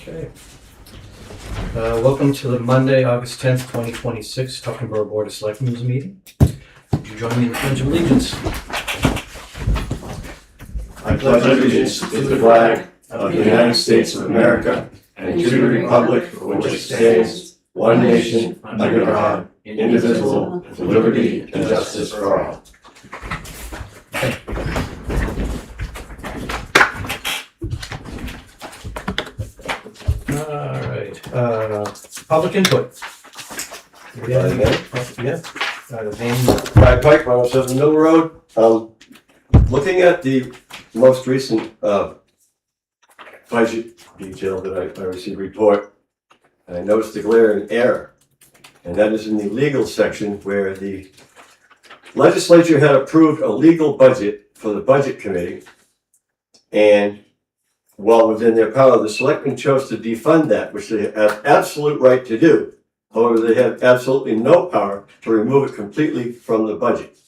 Okay. Welcome to the Monday, August 10th, 2026, Tuckenborough Board of Selectmen's meeting. Would you join me in the Pledge of Allegiance? I pledge allegiance to the flag of the United States of America and to the republic for which it stands, one nation, under God, indivisible, with liberty and justice for all. All right. Public input. Yeah. Name. Brad Pike, 107 Mill Road. Looking at the most recent budget detail that I received report, and I noticed a glaring error, and that is in the legal section where the legislature had approved a legal budget for the budget committee, and while within their power, the selectmen chose to defund that, which they have absolute right to do. However, they have absolutely no power to remove it completely from the budget.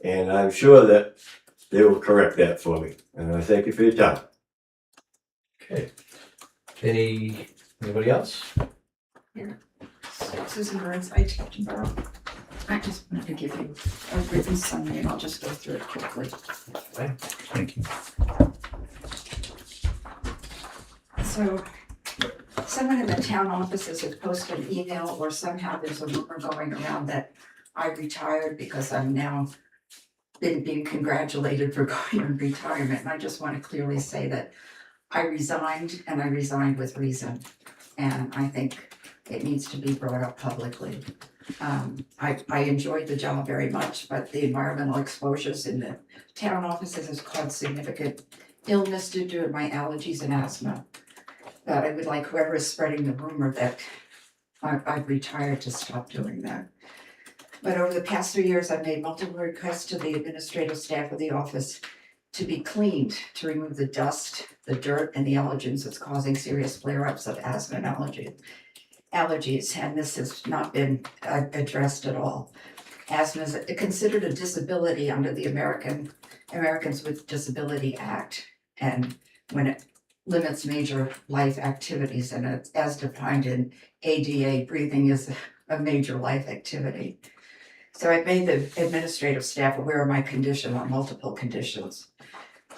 And I'm sure that they will correct that for me. And I thank you for your time. Okay. Anybody else? Yeah. Susan Burns, I Tuckenborough. I just wanted to give you a written summary and I'll just go through it quickly. Okay. Thank you. So, someone in the town offices has posted an email or somehow there's a rumor going around that I retired because I'm now being congratulated for going on retirement. And I just want to clearly say that I resigned and I resigned with reason. And I think it needs to be brought up publicly. I enjoyed the job very much, but the environmental exposures in the town offices has caused significant illness due to my allergies and asthma. But I would like whoever is spreading the rumor that I've retired to stop doing that. But over the past 3 years, I've made multiple requests to the administrative staff of the office to be cleaned, to remove the dust, the dirt, and the allergens that's causing serious flare-ups of asthma and allergies, and this has not been addressed at all. Asthma is considered a disability under the Americans with Disability Act, and when it limits major life activities, and it's as defined in ADA, breathing is a major life activity. So I've made the administrative staff aware of my condition on multiple conditions.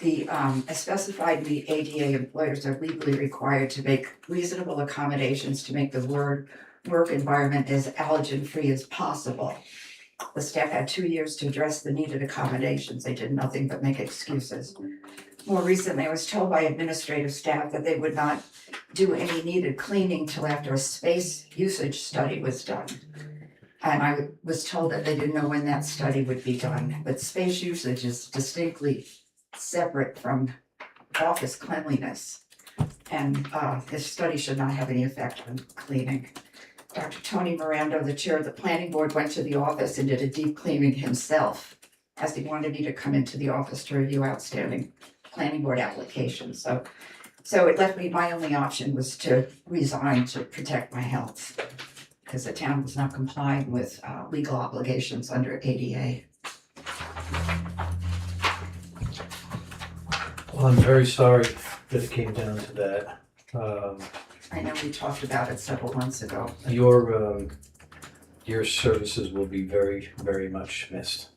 As specified in the ADA, employers are legally required to make reasonable accommodations to make the work environment as allergen-free as possible. The staff had 2 years to address the needed accommodations. They did nothing but make excuses. More recently, I was told by administrative staff that they would not do any needed cleaning till after a space usage study was done. And I was told that they didn't know when that study would be done, but space usage is distinctly separate from office cleanliness. And this study should not have any effect on cleaning. Dr. Tony Miranda, the chair of the planning board, went to the office and did a deep cleaning himself, as he wanted me to come into the office to review outstanding planning board applications. So it left me, my only option was to resign to protect my health, because the town was not complying with legal obligations under ADA. Well, I'm very sorry that it came down to that. I know we talked about it several months ago. Your services will be very, very much missed.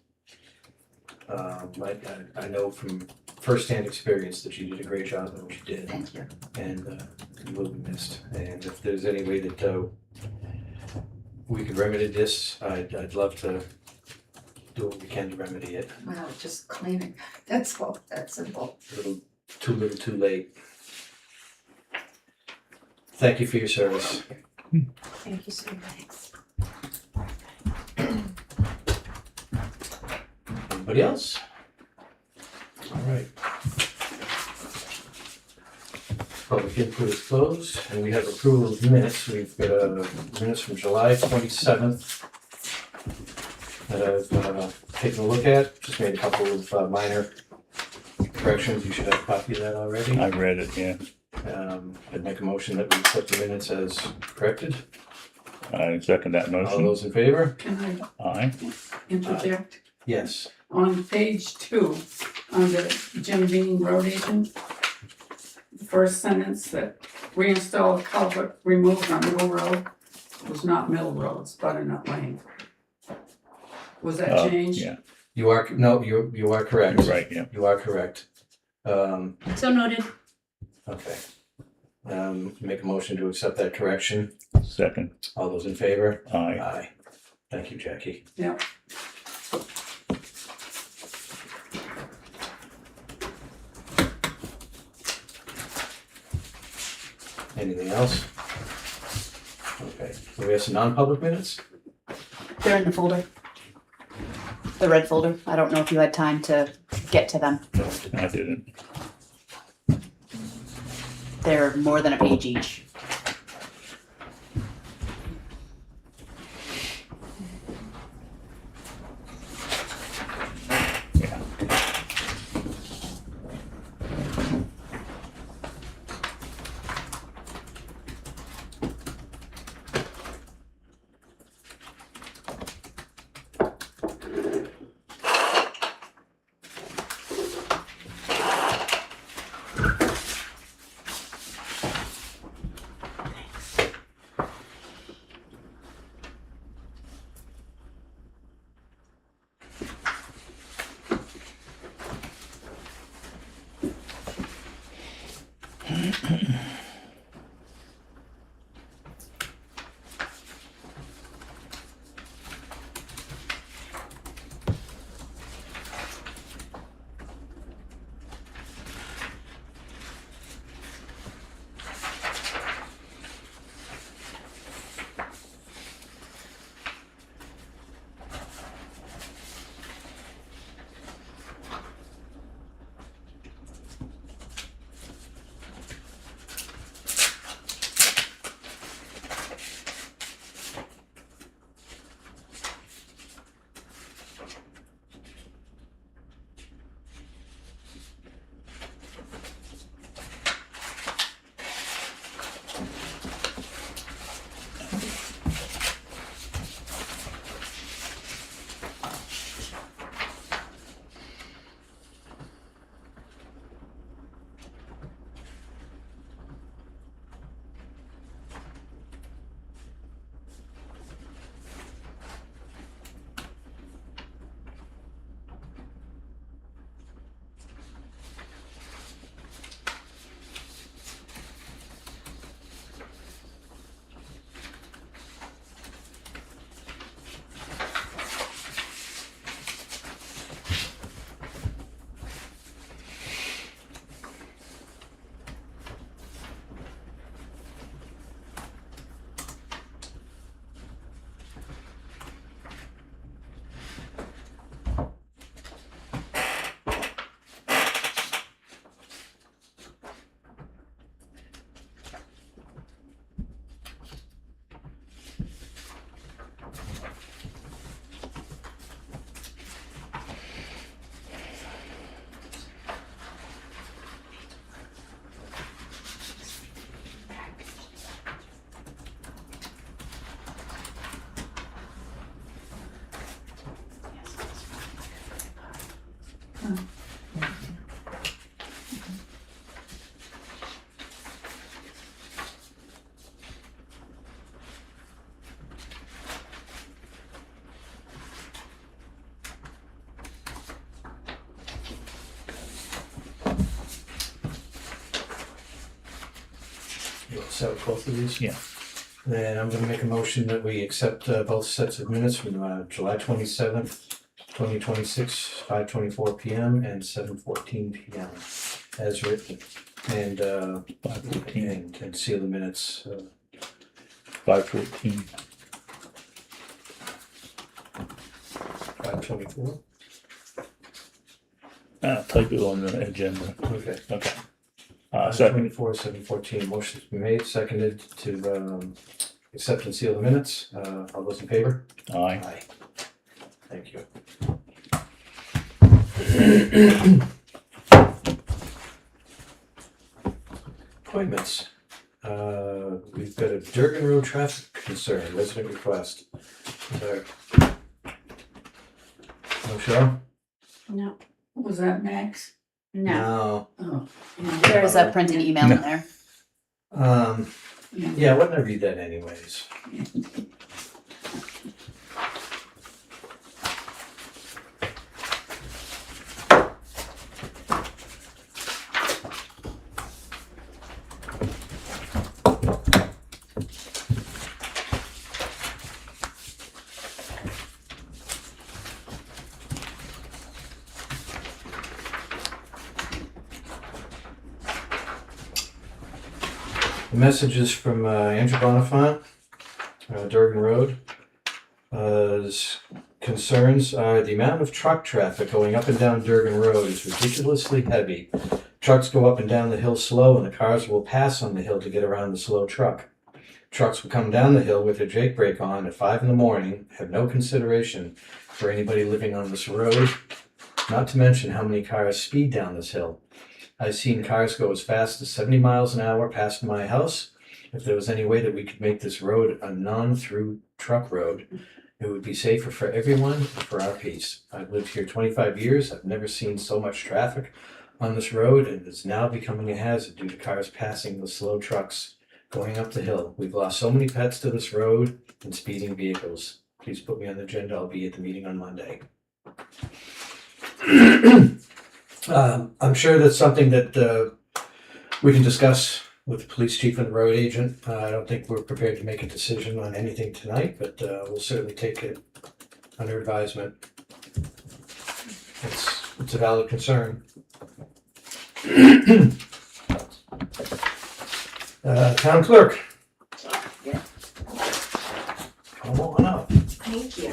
I know from firsthand experience that you did a great job in what you did. Thank you. And you will be missed. And if there's any way that we could remedy this, I'd love to do what we can to remedy it. Well, just cleaning, that's all, that's simple. Too little, too late. Thank you for your service. Thank you so much. Anybody else? All right. Public input is closed, and we have approval of minutes. We've got minutes from July 27th that I've taken a look at. Just made a couple of minor corrections. You should have a copy of that already. I read it, yeah. I'd make a motion that we accept the minutes as corrected. I second that All motion. those in favor? Can I Aye. interject? Yes. On page 2, under Jim Bean road agent, the first sentence that reinstall a culvert removed on Middle Road. It was not Middle Road, it's Butternut Lane. Was that changed? Yeah, You are, no, you are correct. you're right, yeah. You are correct. So noted. Okay. Make a motion to accept that correction. Second, All those in favor? aye. Aye. Thank you, Jackie. Yeah. Anything else? Okay, so we have some non-public minutes? They're in the folder. The red folder. I don't know if you had time to get to them. No. I didn't. They're more than a page each. Yeah. You want to set both of these? Yeah. Then I'm gonna make a motion that we accept both sets of minutes from July 27th, 2026, 5:24 PM and 7:14 PM as written. And 5:14. and seal the minutes. 5:14. 5:24. Typo on the agenda. Okay. Okay. Second, 5:24, 7:14. Motion's been made, seconded to accept and seal the minutes. All those in favor? aye. Aye. Thank you. Appointments. We've got a Durgan Road traffic concern, resident request. No, Cheryl? No. Was that Max? No. Oh. yeah. There's a printed email in there. Yeah, I wouldn't have read that anyways. The message is from Andrew Bonifant, Durgan Road. His concerns are the amount of truck traffic going up and down Durgan Road is ridiculously heavy. Trucks go up and down the hill slow, and the cars will pass on the hill to get around the slow truck. Trucks will come down the hill with their Jake brake on at 5 in the morning, have no consideration for anybody living on this road, not to mention how many cars speed down this hill. I've seen cars go as fast as 70 miles an hour past my house. If there was any way that we could make this road a non-through truck road, it would be safer for everyone and for our peace. I've lived here 25 years. I've never seen so much traffic on this road, and it's now becoming a hazard due to cars passing the slow trucks going up the hill. We've lost so many pets to this road and speeding vehicles. Please put me on the agenda. I'll be at the meeting on Monday. I'm sure that's something that we can discuss with the police chief and the road agent. I don't think we're prepared to make a decision on anything tonight, but we'll certainly take it under advisement. It's a valid concern. Town clerk. Yeah. Come on up. Thank you.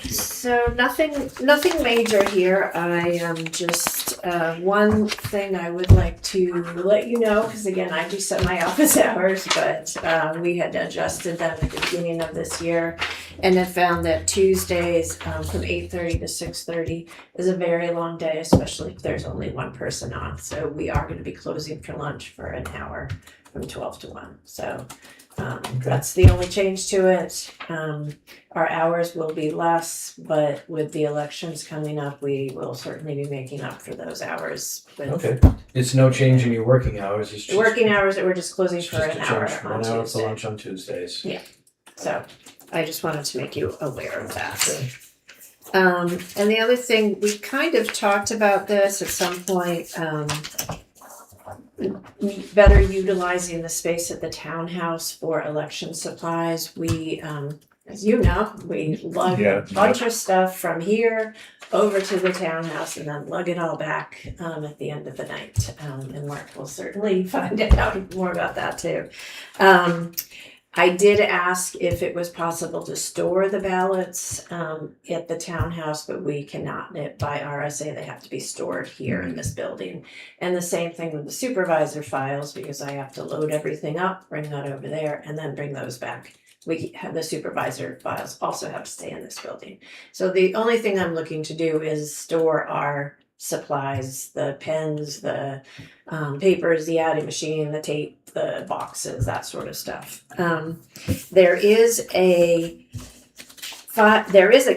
So nothing major here. I just one thing I would like to let you know, because again I do set my office hours, but we had adjusted them at the beginning of this year, and have found that Tuesdays from 8:30 to 6:30 is a very long day, especially if there's only one person on. So we are going to be closing for lunch for an hour from 12 to 1. So. That's the only change to it. Our hours will be less, but with the elections coming up, we will certainly be making up for those hours. With Okay. It's no change in your working hours. It's the just, working hours that we're just closing it's for just an a hour change. on 1 hour for Tuesday. lunch on Tuesdays. Yeah. So I just wanted to make you aware of that. And the other thing, we kind of talked about this at some point. Better utilizing the space at the townhouse for election supplies. We, as you know, we lug a bunch of stuff from here over to the townhouse and then lug it all back at the end of the night. And Mark will certainly find out more about that too. I did ask if it was possible to store the ballots at the townhouse, but we cannot. By RSA, they have to be stored here in this building. And the same thing with the supervisor files, because I have to load everything up, bring that over there, and then bring those back. We have the supervisor files also have to stay in this building. So the only thing I'm looking to do is store our supplies, the pens, the papers, the adding machine, the tape, the boxes, that sort of stuff. There is a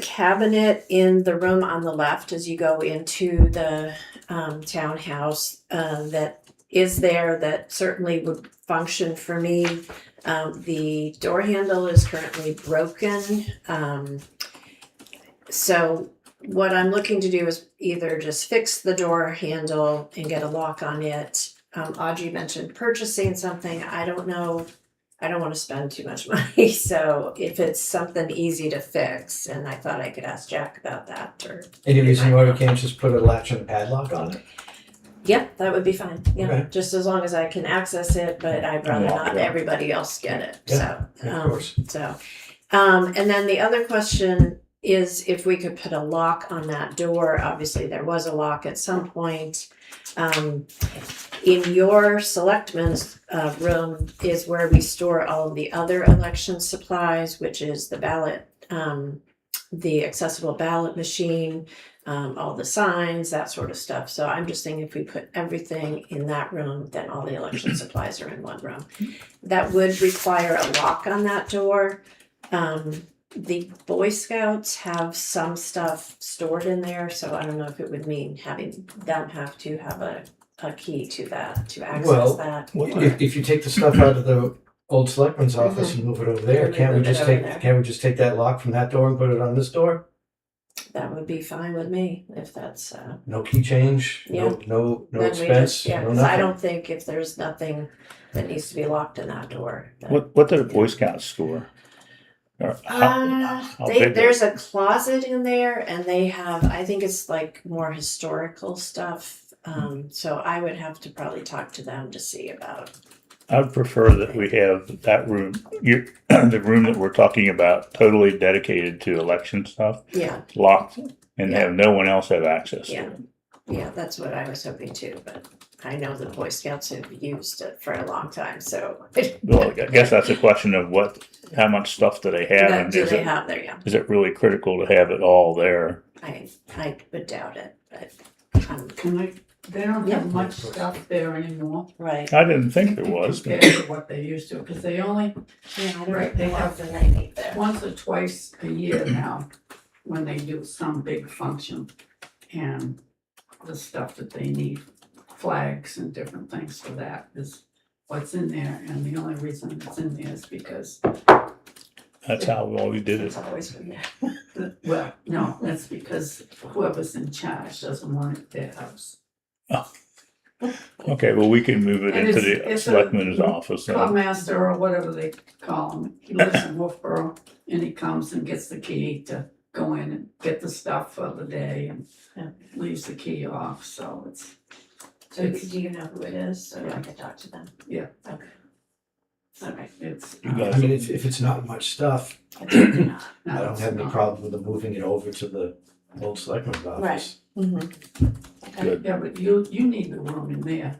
cabinet in the room on the left as you go into the townhouse that is there that certainly would function for me. The door handle is currently broken. So what I'm looking to do is either just fix the door handle and get a lock on it. Audrey mentioned purchasing something. I don't know. I don't want to spend too much money. So if it's something easy to fix, and I thought I could ask Jack about that. Or Any reason why we can't just put a latch and a padlock on it? Yep, that would be fine. Yeah, Okay. just as long as I can access it, but I'd rather not everybody else get it. Yeah, So, of course. And then the other question is if we could put a lock on that door. Obviously, there was a lock at some point. In your selectmen's room is where we store all of the other election supplies, which is the ballot, the accessible ballot machine, all the signs, that sort of stuff. So I'm just thinking if we put everything in that room, then all the election supplies are in one room. That would require a lock on that door. The Boy Scouts have some stuff stored in there, so I don't know if it would mean having them have to have a a key to that, to Well, access that. If you take the stuff out of the old selectman's office and move it over there, Move can't we it just over take, there. can't we just take that lock from that door and put it on this door? That would be fine with me, if that's, No key change, no then we expense, just, yeah, no 'cause I nothing. don't think if there's nothing that needs to be locked in that door. that- What did the Boy Scouts store? Or how big There's a closet in there and they have, I think it's like more historical stuff. So I would have to probably talk to them to see about. I would prefer that we have that room, the room that we're talking about, totally dedicated to election stuff, Yeah, locked, and Yeah. have no one else have access to Yeah. it. yeah, that's what I was hoping too, but I know the Boy Scouts have used it for a long time, so. Well, I guess that's a question of how much stuff do they have, That and do they have there, yeah. is it really critical to have it all there? I would doubt it, but, They don't Yeah. have much stuff there anymore right. I didn't think there was. compared to what they used to, because they only, Yeah, I don't Right, they know have- what they need there. once or twice a year now, when they do some big function, and the stuff that they need, flags and different things for that is what's in there, and the only reason it's in there is because, That's how we always did it. It's always been there. well, no, that's because whoever's in charge doesn't want it at their house. Okay, well, we can move it And into it's- the it's a selectman's office. then. Clubmaster or whatever they call him, he lives in Wolfboro, and he comes and gets the key to go in and get the stuff for the day and Yeah. leaves the key off, so it's, So do you know who it is, so I can talk to them? Yeah. Okay. Okay. it's. You guys- I mean, if it's not much stuff, I think they're not. no, I don't it's have any not. problem with them moving it over to the old selectman's office. Good. Yeah, but you need the room in there.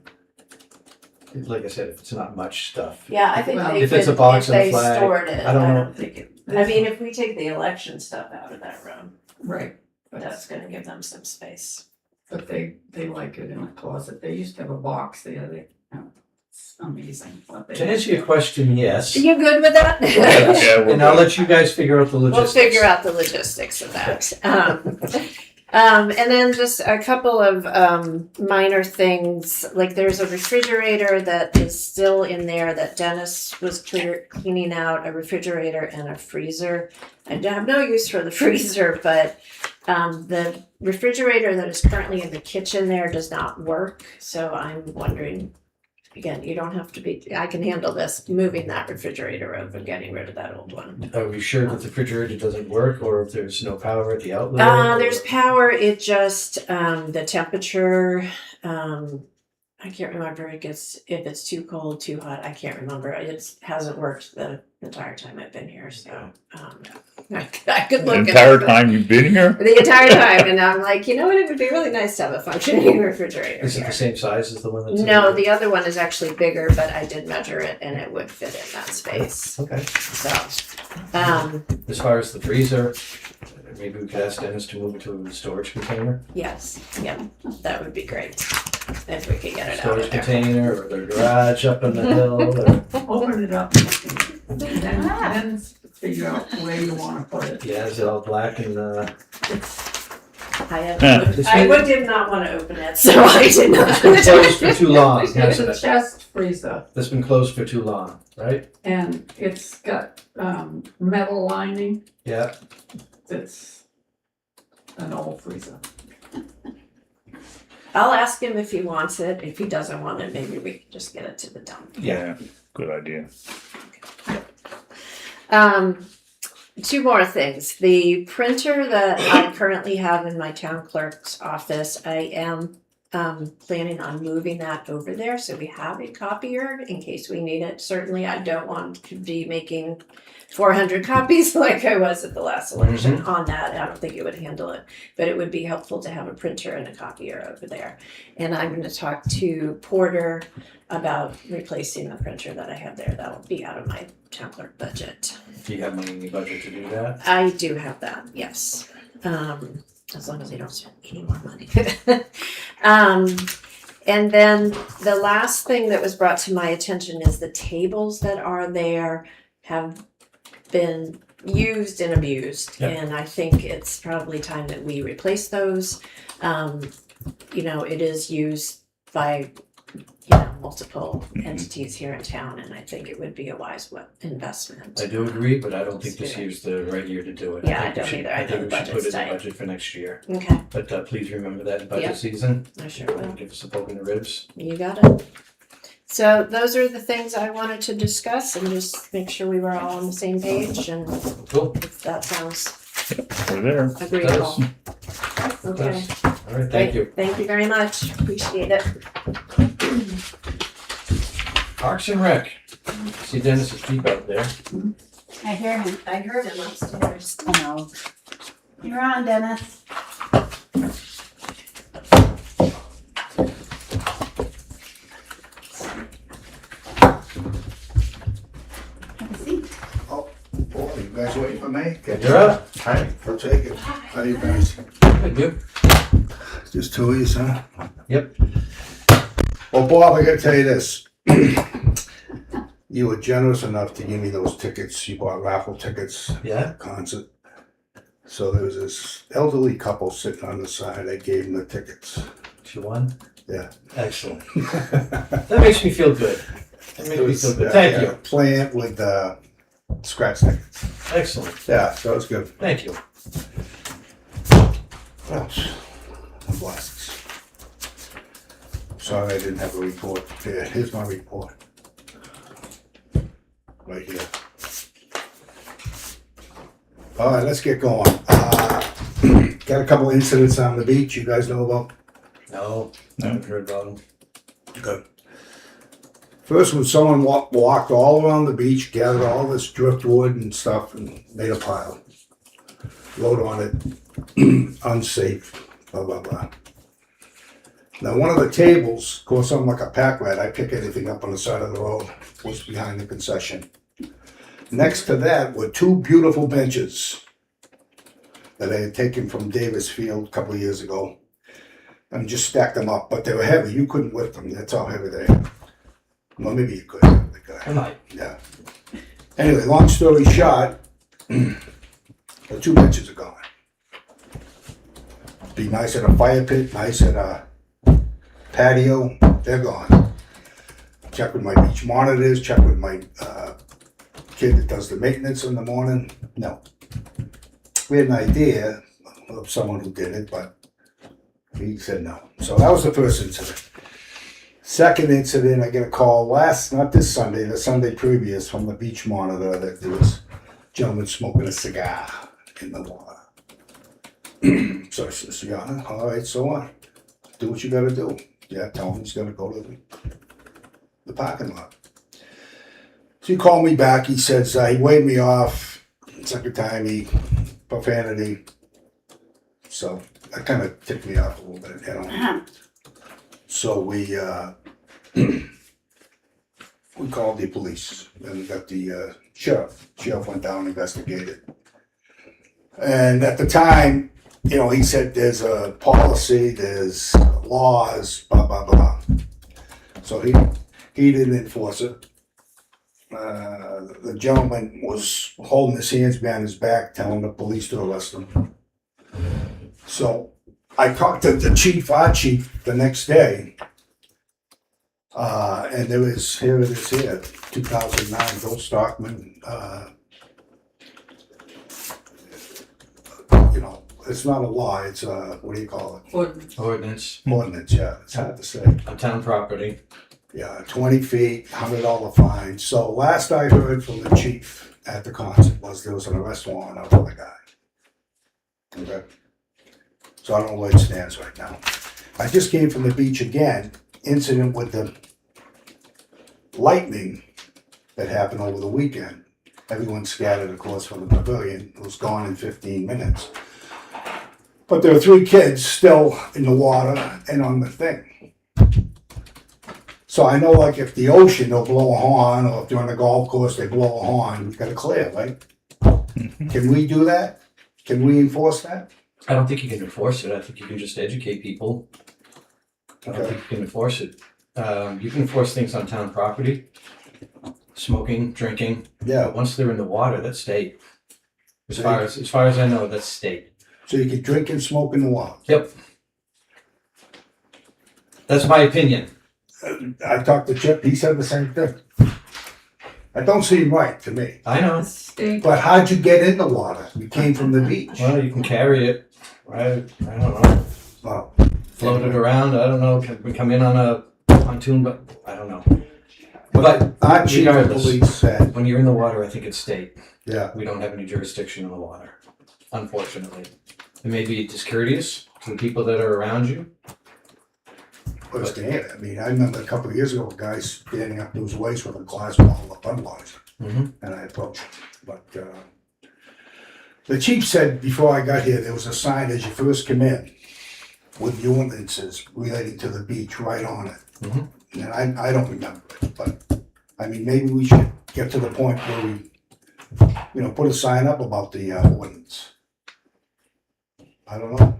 Like I said, if it's not much stuff. Yeah, I think Well, they if it's a could, box if and a they flag, stored it, I don't I know. don't think it, I mean, if we take the election stuff out of that room, Right, that's gonna give them some space. but they like it in a closet, they used to have a box there, it's amazing what they. To answer your question, yes. You good with that? Yeah, we're And I'll good. let you guys figure out the We'll logistics. figure out the logistics of that. And then just a couple of minor things, like there's a refrigerator that is still in there that Dennis was cleaning out, a refrigerator and a freezer. I have no use for the freezer, but the refrigerator that is currently in the kitchen there does not work. So I'm wondering, again, you don't have to be, I can handle this, moving that refrigerator over, getting rid of that old one. Are we sure that the refrigerator doesn't work, or if there's no power at the outlet? There's power, it just, the temperature, I can't remember if it's too cold, too hot, I can't remember. It hasn't worked the entire time I've been here, so, I could The look at it. entire time you've been here? The entire time, and I'm like, you know what, it would be really nice to have a functioning refrigerator Is it here. the same size as the one that's in No, there? the other one is actually bigger, but I did measure it and it would fit in that space, Okay. so, As far as the freezer, maybe we could ask Dennis to move it to a storage container? yes, yeah, that would be great, if we could get it out Storage of there. container, or their garage up on the hill, or, Open it up, and then figure out where you wanna put it. yeah, is it all black and, I did not want to open it, so I did not. it's been closed for too long, It's hasn't a it? chest freezer, It's been closed for too long, right? and it's got, metal lining, Yeah, it's an old freezer. I'll ask him if he wants it. If he doesn't want it, maybe we can just get it to the dump. Yeah, good idea. Two more things. The printer that I currently have in my town clerk's office, I am planning on moving that over there, so we have a copier in case we need it. Certainly, I don't want to be making 400 copies like I was at the last election on that. I don't think it would handle it, but it would be helpful to have a printer and a copier over there. And I'm going to talk to Porter about replacing the printer that I have there. That will be out of my town clerk budget. do you have money in your budget to do that? I do have that, yes. As long as I don't spend any more money. And then the last thing that was brought to my attention is the tables that are there have been used and abused. Yep. And I think it's probably time that we replace those. You know, it is used by, you know, multiple entities here in town, and I think it would be a wise investment. I do agree, but I don't think this year's the right year to do it. Yeah, I think we don't should- either. I know think the we should put budget's it in tight. the budget for next year. Okay, But please remember that in budget Yep. season. I sure will. Give us a poke in the ribs. You got it. So those are the things I wanted to discuss and just make sure we were all on the same page, and Cool. if that sounds We're there. agreeable. Okay, Does. All right, thank you. Thank you very much. Appreciate it. Parks and Rec. See Dennis's Jeep out there. I hear him. I heard him upstairs. I know. You're on, Dennis. Have a seat. Boy, you guys waiting for me? You're up. Hi, I'll take it. How you guys? Thank you. Just two of you, huh? Yep. Well, Bob, I gotta tell you this. You were generous enough to give me those tickets. You bought raffle tickets Yeah. concert. So there was this elderly couple sitting on the side. I gave them the tickets. She won? Yeah. Excellent. That makes me feel good. That makes me feel good. Thank you. Plant with scratch tickets. Excellent. Yeah, so it's good. Thank you. Oh, I'm blessed. Sorry I didn't have a report. Here, here's my report. Right here. All right, let's get going. Got a couple incidents on the beach you guys know about? No, I haven't heard about him. Good. First one, someone walked all around the beach, gathered all this driftwood and stuff and made a pile. Wrote on it, unsafe, blah, blah, blah. Now, one of the tables, of course, I'm like a pack rat. I pick anything up on the side of the road, was behind the concession. Next to that were two beautiful benches that I had taken from Davis Field a couple of years ago and just stacked them up, but they were heavy. You couldn't lift them. That's how heavy they are. Well, maybe you could. The guy. I might. Yeah. Anyway, long story short, the two benches are gone. Be nice at a fire pit, nice at a patio, they're gone. Check with my beach monitors, check with my kid that does the maintenance in the morning. No. We had an idea of someone who did it, but he said no. So that was the first incident. Second incident, I get a call not this Sunday, the Sunday previous from the beach monitor that there was a gentleman smoking a cigar in the water. So I said, yeah, all right, so what? Do what you gotta do. Yeah, tell him he's gonna go to the parking lot. So he called me back, he says, he waved me off. Second time, profanity. So that kind of ticked me off a little bit, you know. So we called the police and we got the sheriff. Sheriff went down and investigated. And at the time, you know, he said there's a policy, there's laws, blah, blah, blah. So he didn't enforce it. The gentleman was holding his hands behind his back, telling the police to arrest him. So I talked to the chief, our chief, the next day. And here it is here, 2009, Bill Stockman. You know, it's not a law, it's a, what do you call it? Ordinance Ordinance, yeah, it's hard to say. on town property. Yeah, 20 feet, $100 fine. So last I heard from the chief at the concert was there was an arrest warrant out for the guy. Okay? So I don't know where it stands right now. I just came from the beach again, incident with the lightning that happened over the weekend. Everyone scattered, of course, from the pavilion. It was gone in 15 minutes. But there were 3 kids still in the water and on the thing. So I know, like, if the ocean, they'll blow a horn, or if they're on the golf course, they blow a horn, we've got to clear, right? Can we do that? Can we enforce that? I don't think you can enforce it. I think you can just educate people. I don't Okay. think you can enforce it. You can enforce things on town property, smoking, drinking. Yeah, But once they're in the water, that's state. As far as I know, that's state. so you can drink and smoke in the water. Yep. That's my opinion. I talked to Chip, he said the same thing. That don't seem right to me. I know. The state, But how'd you get in the water? You came from the beach. Well, you can carry it, right? I don't know. Well, Float it around. I don't know. Can we come in on a pontoon? But I don't know. But our chief of regardless, police said, when you're in the water, I think it's state. yeah, We don't have any jurisdiction in the water, unfortunately. It may be discourteous to the people that are around you. understand it. I mean, I remember a couple of years ago, a guy standing up to his waist with a glass bottle of Budweiser. Mm-hmm. And I approached him. But the chief said before I got here, there was a sign as you first come in with the ordinances relating to the beach right on it. Mhm. And I don't remember it, but I mean, maybe we should get to the point where we, put a sign up about the ordinance. I don't know.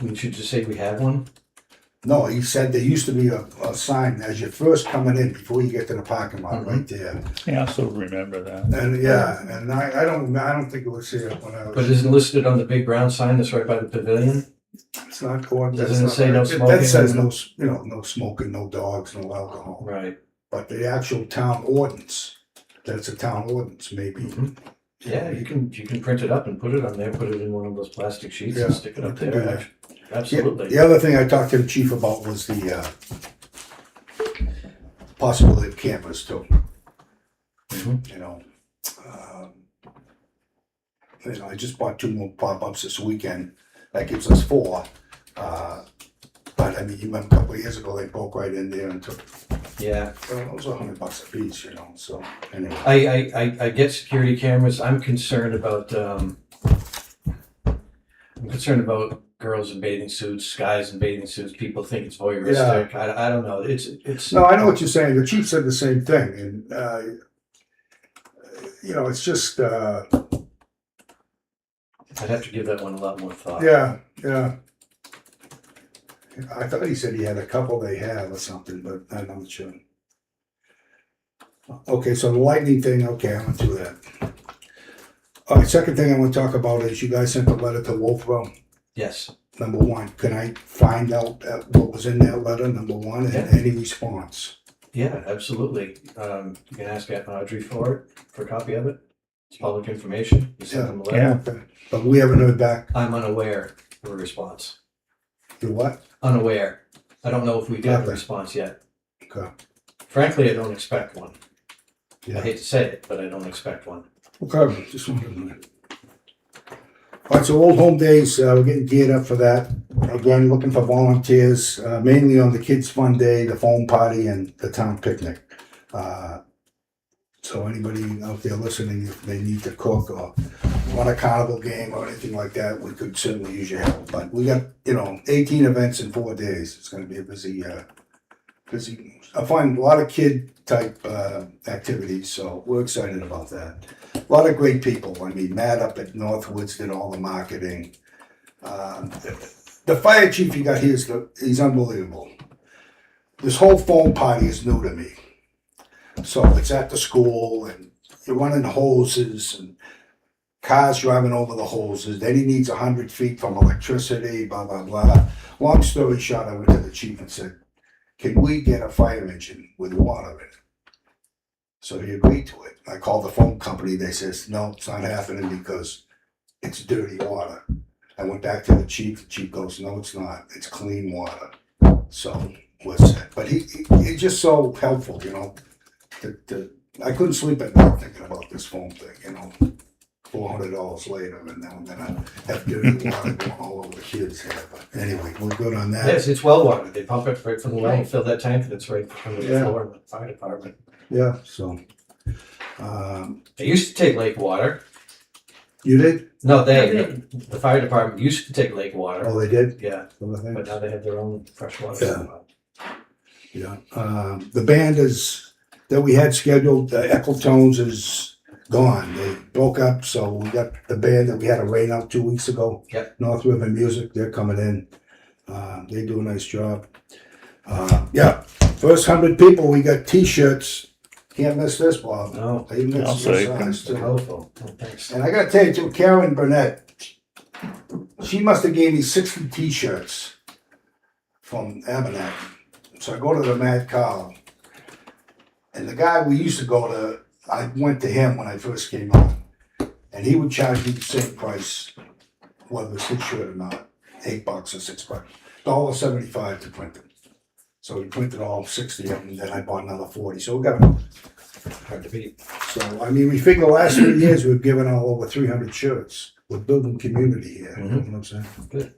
We should just say we have one. No, he said there used to be a sign as you're first coming in before you get to the parking lot right there. Yeah, I also remember that. And yeah, and I don't think it was here when I was. But isn't listed on the big brown sign that's right by the pavilion? It's not going. Doesn't it say no smoking? That says no, no smoking, no dogs, no alcohol. Right. But the actual town ordinance, that's a town ordinance, maybe. Mhm. Yeah, you can print it up and put it on there, put it in one of those plastic sheets Yeah, and stick it up you can do there. that. Absolutely. The other thing I talked to the chief about was the possibility of cameras too. Mhm. I just bought 2 more pop-ups this weekend. That gives us 4. But I mean, you remember a couple of years ago, they broke right in there and took, Yeah. it was $100 a piece, so anyway. I get security cameras. I'm concerned about girls in bathing suits, guys in bathing suits. People think it's voyeuristic. I don't know. It's No, I know what you're saying. The chief said the same thing, and it's just I'd have to give that one a lot more thought. yeah. I thought he said he had a couple they have or something, but I'm not sure. Okay, so the lightning thing. Okay, I went through that. All right, second thing I want to talk about is you guys sent a letter to Wolfboro. Yes. Number 1, can I find out what was in that letter? Number 1, and Yeah. any response. Yeah, absolutely. You can ask Audrey for a copy of it. It's public information. You sent them a letter. Yeah. Okay. But we haven't heard back. I'm unaware of a response. You what? Unaware. I don't know if we got a Okay. response yet. Okay. Frankly, I don't expect one. Yeah. I hate to say it, but I don't expect one. Okay, just wondering. All right, so Old Home Days, we're getting geared up for that. Again, looking for volunteers, mainly on the Kids Fun Day, the foam party, and the town picnic. So anybody out there listening, if they need to cook or run a carnival game or anything like that, we could certainly use your help. But we got, 18 events in 4 days. It's gonna be a busy, I find a lot of kid type activities, so we're excited about that. A lot of great people. I mean, Matt up at Northwoods did all the marketing. The fire chief you got here he's unbelievable. This whole foam party is new to me. So it's at the school and you're running hoses and cars driving over the hoses. Then he needs 100 feet from electricity, blah, blah, blah. Long story short, I went to the chief and said, can we get a fire engine with water in it? So he agreed to it. I called the phone company. They says, no, it's not happening because it's dirty water. I went back to the chief. The chief goes, no, it's not. It's clean water. So we're set. But he's just so helpful, I couldn't sleep at night thinking about this phone thing, $400 later, and now I'm gonna have dirty water going all over the kids' head. But anyway, we're good on that. Yes, it's well water. They pump it right from the well and fill that tank and it's right under the Yeah. floor in the fire department. Yeah, so. They used to take lake water. You did? No, Yeah, the fire department used to take lake water. Oh, they did? Yeah, Well, I think- but now they have their own fresh water. Yeah. The band that we had scheduled, the Eccletones is gone. They broke up, so we got the band that we had a rain out 2 weeks ago. Yep. North River Music, they're coming in. They do a nice job. First 100 people, we got T-shirts. Can't miss this, Bob. No, They mix I'll your say. size, too. colorful. Oh, thanks. And I gotta tell you, too, Karen Burnett, she must have gave me 60 T-shirts from Abernathy. So I go to the Mad Cow. And the guy we used to go to, I went to him when I first came on. And he would charge me the same price, whether it was his shirt or not, $8 or $6. $1.75 to print them. So we printed all 60 of them, and then I bought another 40. So we got Hard to beat. so, I mean, we figure the last 3 years we've given out over 300 shirts. We're building community here. You know what I'm saying? Good.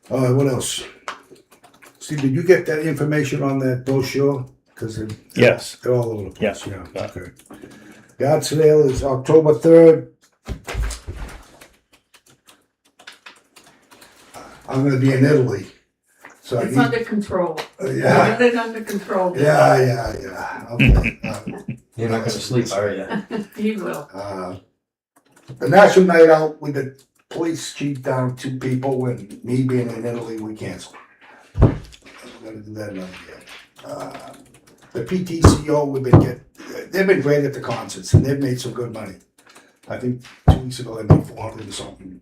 All right, what else? Steve, did you get that information on that brochure? Because Yes. they're all over the place. Yeah. Yeah. Okay. Yard sale is October 3rd. I'm going to be in Italy. So It's I under control. need, yeah. Get it under control. Yeah. Okay. You're not gonna sleep, are you? He will. The National Night Out with the police chief down 2 people, and me being in Italy, we canceled. We're gonna do that another year. The PTCO, they've been great at the concerts, and they've made some good money. I think 2 weeks ago they made 400 and something.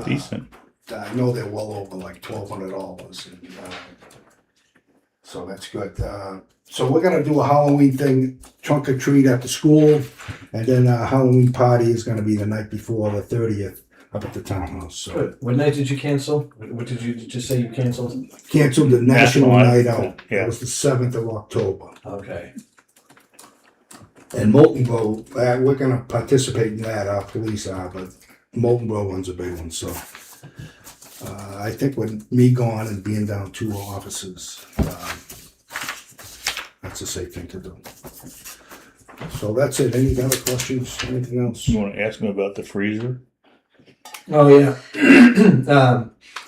Decent. I know they're well over like $1,200, and so that's good. So we're gonna do a Halloween thing, trunk or treat at the school, and then a Halloween party is gonna be the night before, the 30th, up at the townhouse. So Good. What night did you cancel? What did you just say you canceled? canceled the National Night Out. Yeah. It was the 7th of October. Okay. And Molten Grove, we're gonna participate in that, our police are, but Molten Grove one's a big one, so. I think with me gone and being down 2 officers, that's a safe thing to do. So that's it. Any other questions? Anything else? You want to ask me about the freezer? Oh, yeah.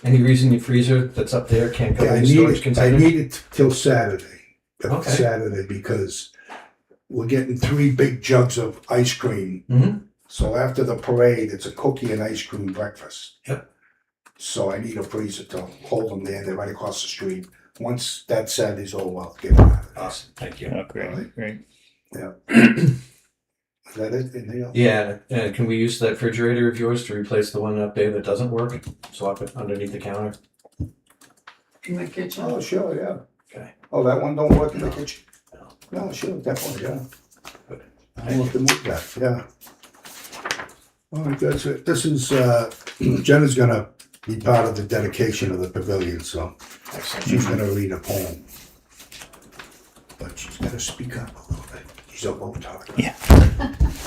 Any reason your freezer that's up there can't go Yeah, in the storage I container? need it till Saturday. Okay. Saturday, because we're getting 3 big jugs of ice cream. Mm-hmm. So after the parade, it's a cookie and ice cream breakfast. Yep. So I need a freezer to hold them there. They're right across the street. Once that Saturday's over, I'll get them out of there. Awesome. Thank you. Oh, great, great. Is that it? Anything else? Yeah, can we use that refrigerator of yours to replace the one up there that doesn't work? Swap it underneath the counter? In the kitchen. Oh, sure, yeah. Okay. Oh, that one don't work in the kitchen? No, sure, definitely, yeah. I'll have to move that, yeah. All right, that's it. This is, Jenna's gonna be part of the dedication of the pavilion, so Excellent. she's gonna read a poem. But she's gotta speak up a little bit. She's a low talker. Yeah.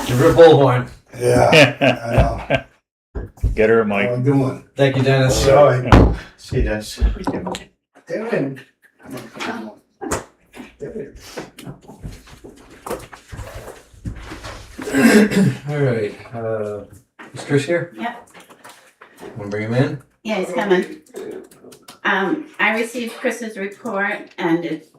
Give her a bullhorn. Yeah, I know. Get her a How mic. I'm doing? Thank you, Dennis. All right. See you, Dennis. They're in. Come on. They're in. All right. Is Chris here? Yep. Want to bring him in? Yeah, he's coming. I received Chris's report and it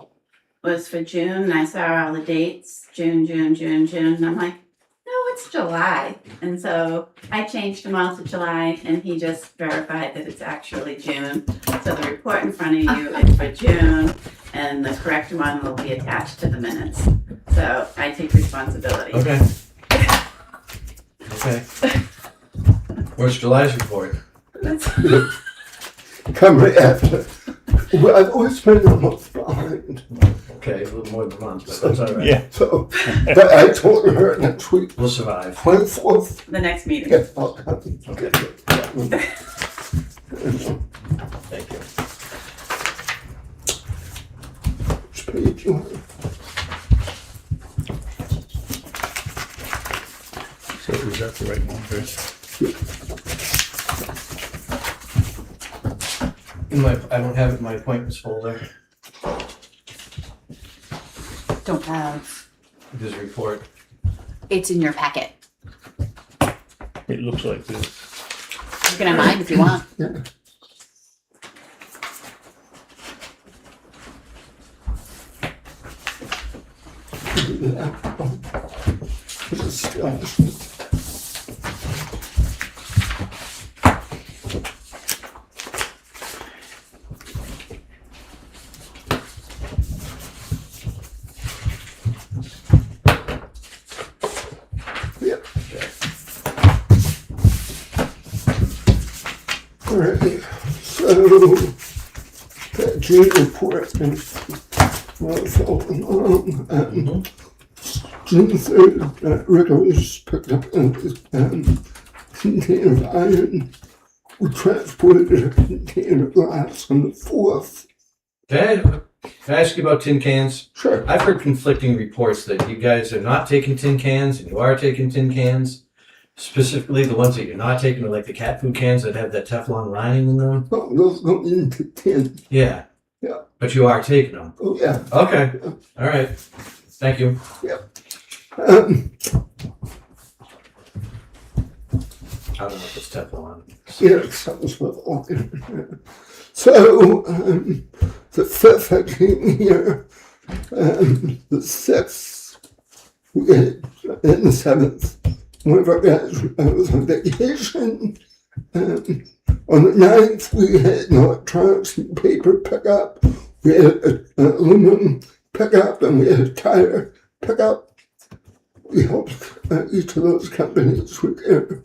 was for June, and I saw all the dates, June, and I'm like, no, it's July. And so I changed them all to July, and he just verified that it's actually June. So the report in front of you is for June, and the correct one will be attached to the minutes. So I take responsibility. Okay. Okay. Where's July's report? Come right after. Well, I've always been a month behind. Okay, a little more than a month, but that's all right. Yeah. So, but I told her next week, We'll survive. 24th. The next meeting. Yes, I'll have to get it. Thank you. Which page you want? So is that the right one, Chris? I don't have it in my appointments folder. Don't have. His report. It's in your packet. It looks like this. You can have mine if you want. Yeah. This is still. Yep. Alright, so June report and following along. June 3rd, Rickles picked up a container of iron. We transported a container of glass on the 4th. Can I ask you about tin cans? Sure. I've heard conflicting reports that you guys are not taking tin cans and you are taking tin cans. Specifically, the ones that you're not taking are like the cat food cans that have that Teflon lining in them. Oh, those go into tin. Yeah. Yeah. But you are taking them. Oh, yeah. Okay. All right. Thank you. Um, I don't know if it's Teflon. yeah, sounds well. So, the 5th I came here, the 6th, and the 7th, one of our guys was on vacation. On the 9th, we had an electronics and paper pickup. We had an aluminum pickup and we had a tire pickup. We helped each of those companies with their.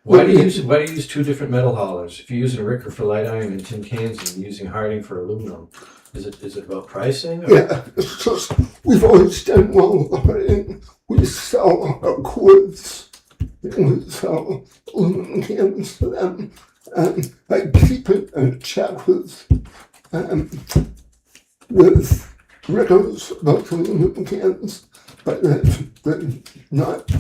Why do you use two different metal haulers? If you're using Ricker for light iron and tin cans and you're using Harding for aluminum, is it about pricing? Or? Yeah, it's just, we've always done well with the Harding. We sell our cords and we sell aluminum cans for them. I keep it in check with Rickles about aluminum cans, but they're not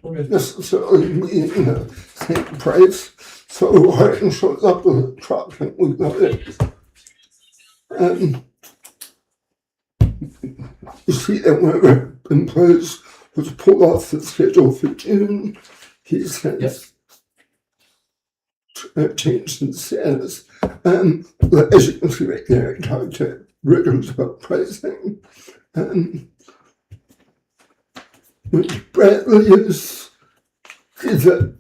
necessarily meeting the same price. So Harding shows up with a truck and we got it. You see that one of our employees was pulled off the schedule for June. He says changed in status. As you can see right there, I talked to Rickles about pricing. Bradley is the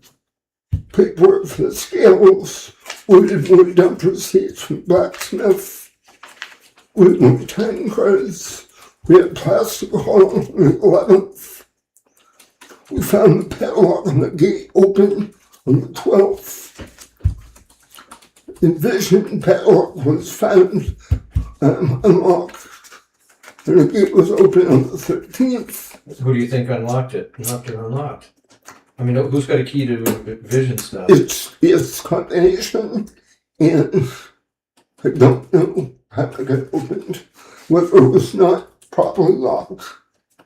paperwork for the scales. We did more dump receipts from Blacksmith. We had more time cards. We had plastic haul on the 11th. We found the padlock on the gate open on the 12th. The Vision padlock was found unlocked. And the gate was open on the 13th. Who do you think unlocked it? Knocked it unlocked. I mean, who's got a key to Vision stuff? It's combination, and I don't know how it got opened. Whether it was not properly locked.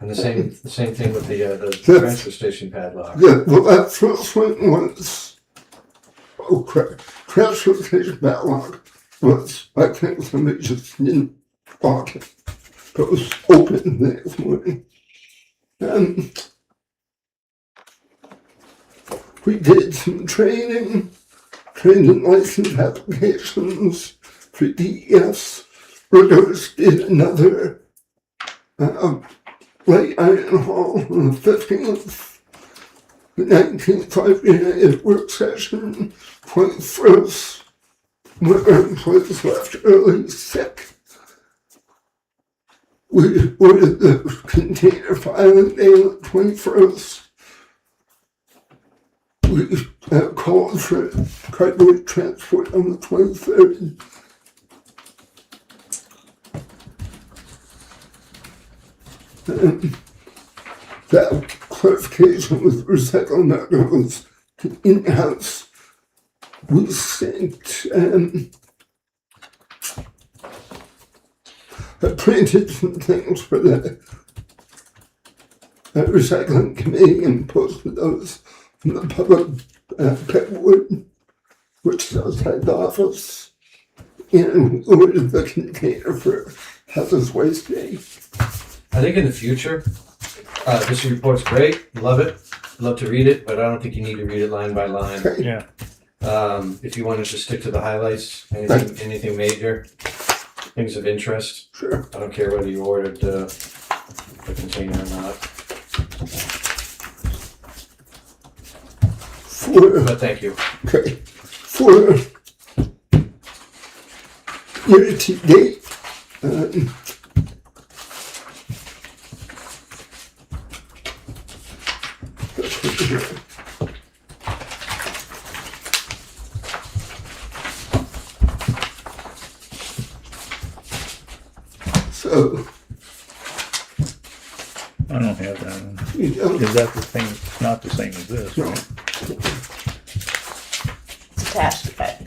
And the same thing with the transfer station padlock. Yeah, well, that first one was, oh crap, transfer station padlock was, I think somebody just didn't lock it. But it was open the next morning. We did some training license applications for DES. Rickles did another light iron haul on the 15th. The 19th, we had a work session. 21st, one of our employees left early sick. We ordered the container filing day on the 21st. We called for cardboard transport on the 23rd. That clarification with recycling matter was in-house. We sent, I printed some things for the recycling committee and posted those in the public pegboard, which is outside the office, and ordered the container for hazardous waste day. I think in the future, this report's great. Love it. Love to read it, but I don't think you need to read it line by line. Okay. Yeah. If you want to just stick to the highlights, anything major, things of interest. Sure. I don't care whether you ordered the container or not. But thank you. Okay. For year to date, So, I don't have that one. you know, Is that the thing? It's not the same as this, right? It's attached, but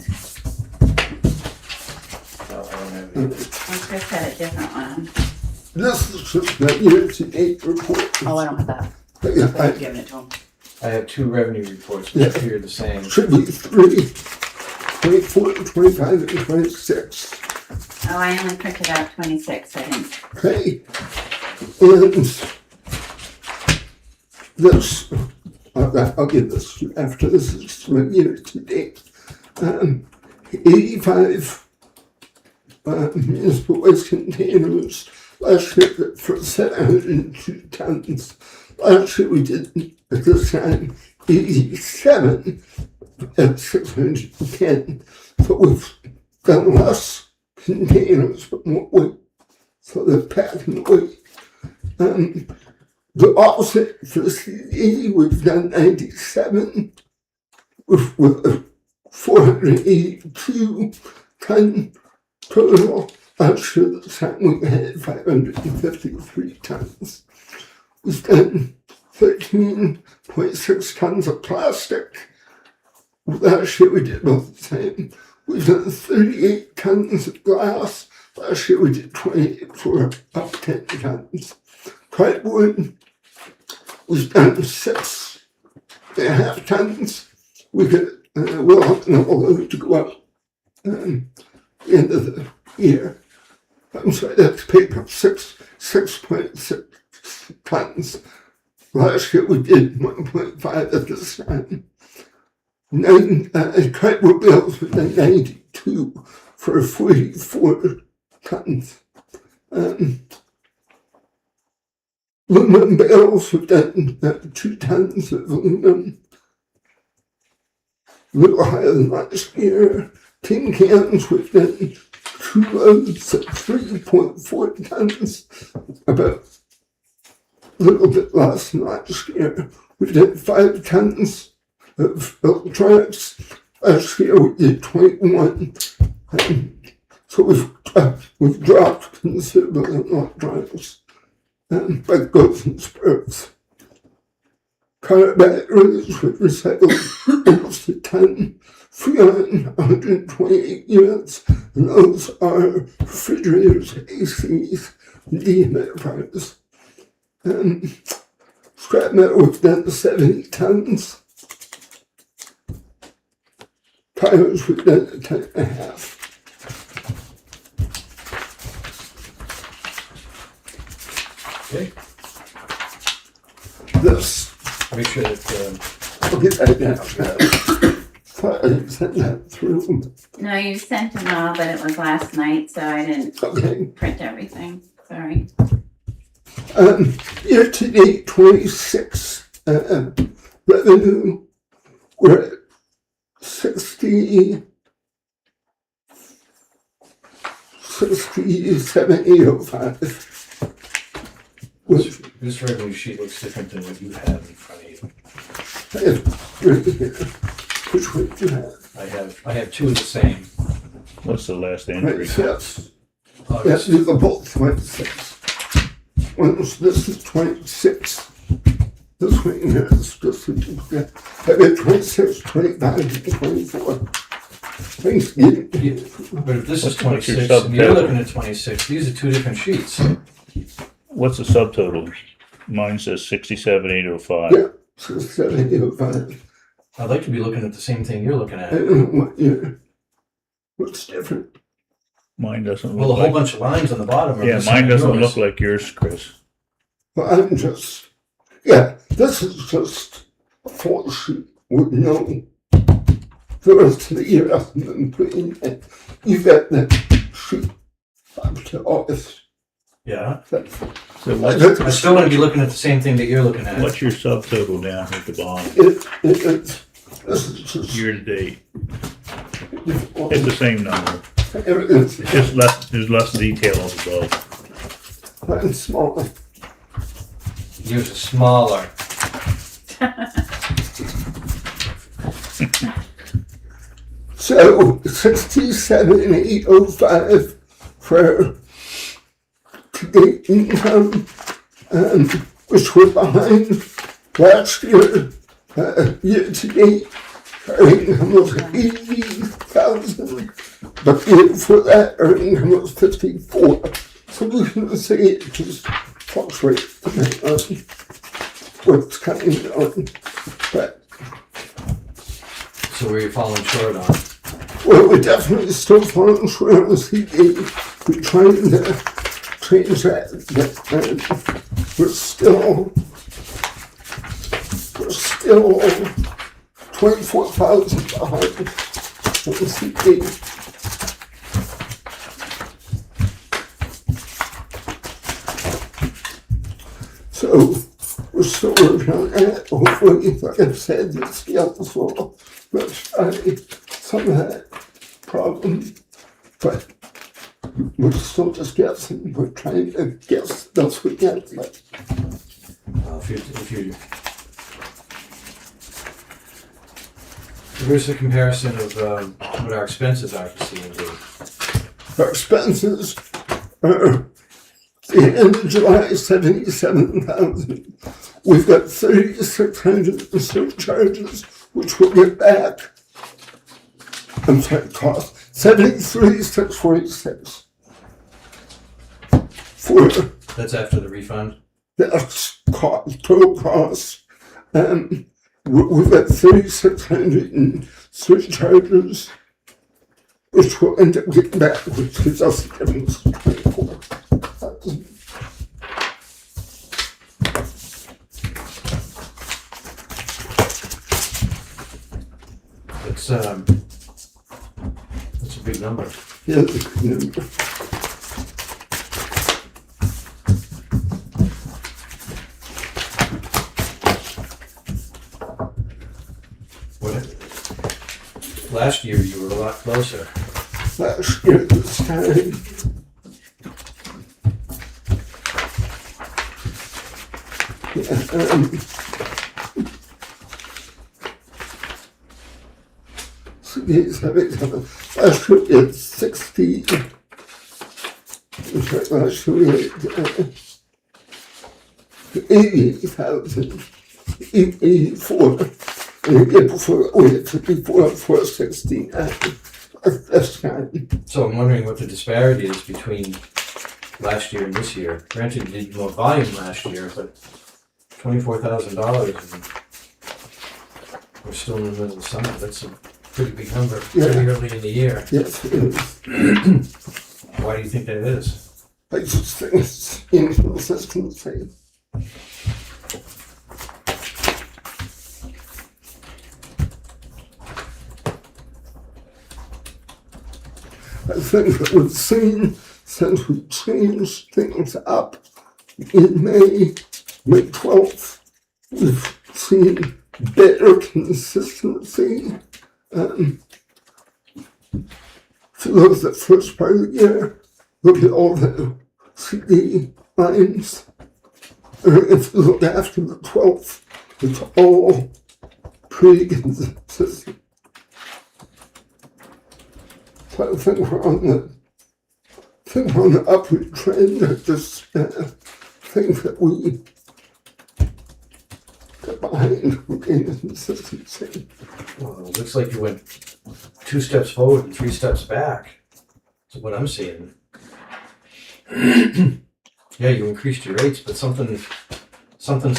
No, I don't have it. Chris had a different one. this is just my year-to-date report. Oh, I don't have that. Yeah, I've given it to him. I have two revenue reports which appear the same. should be 3, 24, 25, and 26. Oh, I only printed out 26, I didn't. Okay, and this, I'll give this to you after this is my year-to-date. 85 municipal waste containers. Last year for 702 tons. Last year we did at this time 87 at 610. So we've done less containers but more weight. So they're packing weight. The opposite for the CD, we've done 97 with 482 ton total. Last year, the time we had 553 tons. We've done 13.6 tons of plastic. Last year, we did about the same. We've done 38 tons of glass. Last year, we did 28 for up 10 tons. Plywood, we've done 6.5 tons. We could, we'll have another load to go up the end of the year. I'm sorry, that's paper, 6.6 tons. Last year we did 1.5 at this time. Plywood bales, we did 92 for 44 tons. Aluminum bales, we've done 2 tons of aluminum. A little higher than last year. Tin cans, we've done 2 loads at 3.4 tons. About a little bit less than last year. We did 5 tons of electronics. Last year we did 21. So we've dropped considerably in electronics. But it goes in spurts. Car batteries with recycled almost a ton, 128 units, and those are refrigerators, ACs, and dehumidifiers. Scrap metal, we've done 70 tons. Tires, we've done a ton and a half. Okay, This, make sure that, I'll get that down. Thought I sent that through. No, you sent them all, but it was last night, so I didn't Okay. print everything. Sorry. Year to date, 26 revenue. We're at 67,805. this revenue sheet looks different than what you have in front of you. Which one do you have? I have two of the same. What's the last entry? 26. Yes, August. these are both 26. This is 26. This one here is just a duplicate. I got 26, 25, and 24. Thanksgiving. But if this is What's your 26 and you're subtotal? looking at 26, these are two different sheets. What's the subtotal? Mine says 67,805. Yeah, so 705. I'd like to be looking at the same thing you're looking I at. don't know what year. What's different? Mine doesn't Well, a look whole like. bunch of lines on the bottom are Yeah, the same mine as doesn't yours. look like yours, Chris. Well, I'm just, yeah, this is just a full sheet with no, the rest of the year hasn't been put in yet. You've got that sheet up to August. Yeah, That's, So what's, I still want to be looking at the same thing that you're looking at. what's your subtotal down here at the bottom? this is just. Year to date. It's the same number. Everything's It's just less, there's less details above. and smaller. Yours is smaller. So 67,805 for to-date income, which we're behind last year. Year-to-date, our income was 80,000, but the year before that, our income was 54. So we can say it just fluctuates depending on what's coming on. But, So where you're falling short on? well, we're definitely still falling short on the CD. We're trying to change that, but we're still 24,000 behind on the CD. So we're still working on that. Hopefully, like I said, this helps will rectify some of that problem. But we're still just guessing. We're trying to guess the best we can. But Here's the comparison of what our expenses are for C&D. our expenses are the end of July 77,000. We've got 3,600 in surcharges, which we'll get back. I'm sorry, cost 73,646 for That's after the refund. that's cost, total cost. We've got 3,600 in surcharges, which we'll end up getting back, which gives us the difference of 24,000. That's a big number. Yeah, Last year you were a lot closer. last year this time. Yeah, last year we had 60. In fact, last year we had 80,000, 84. And the year before we had 54, 460. That's kind. So I'm wondering what the disparity is between last year and this year. Granted, you did more volume last year, but $24,000 and we're still in the middle of summer. That's a pretty big number, pretty early in the year. Yes, it is. Why do you think that is? I just think it's inconsistency. I think that we've seen, since we changed things up in May 12th, we've seen better consistency. If you look at the first part of the year, look at all the CD lines. If you look after the 12th, it's all pretty consistent. So I think we're on the upward trend. I just think that we got behind in consistency. Well, it looks like you went 2 steps forward and 3 steps back. That's what I'm seeing. Yeah, you increased your rates, but something's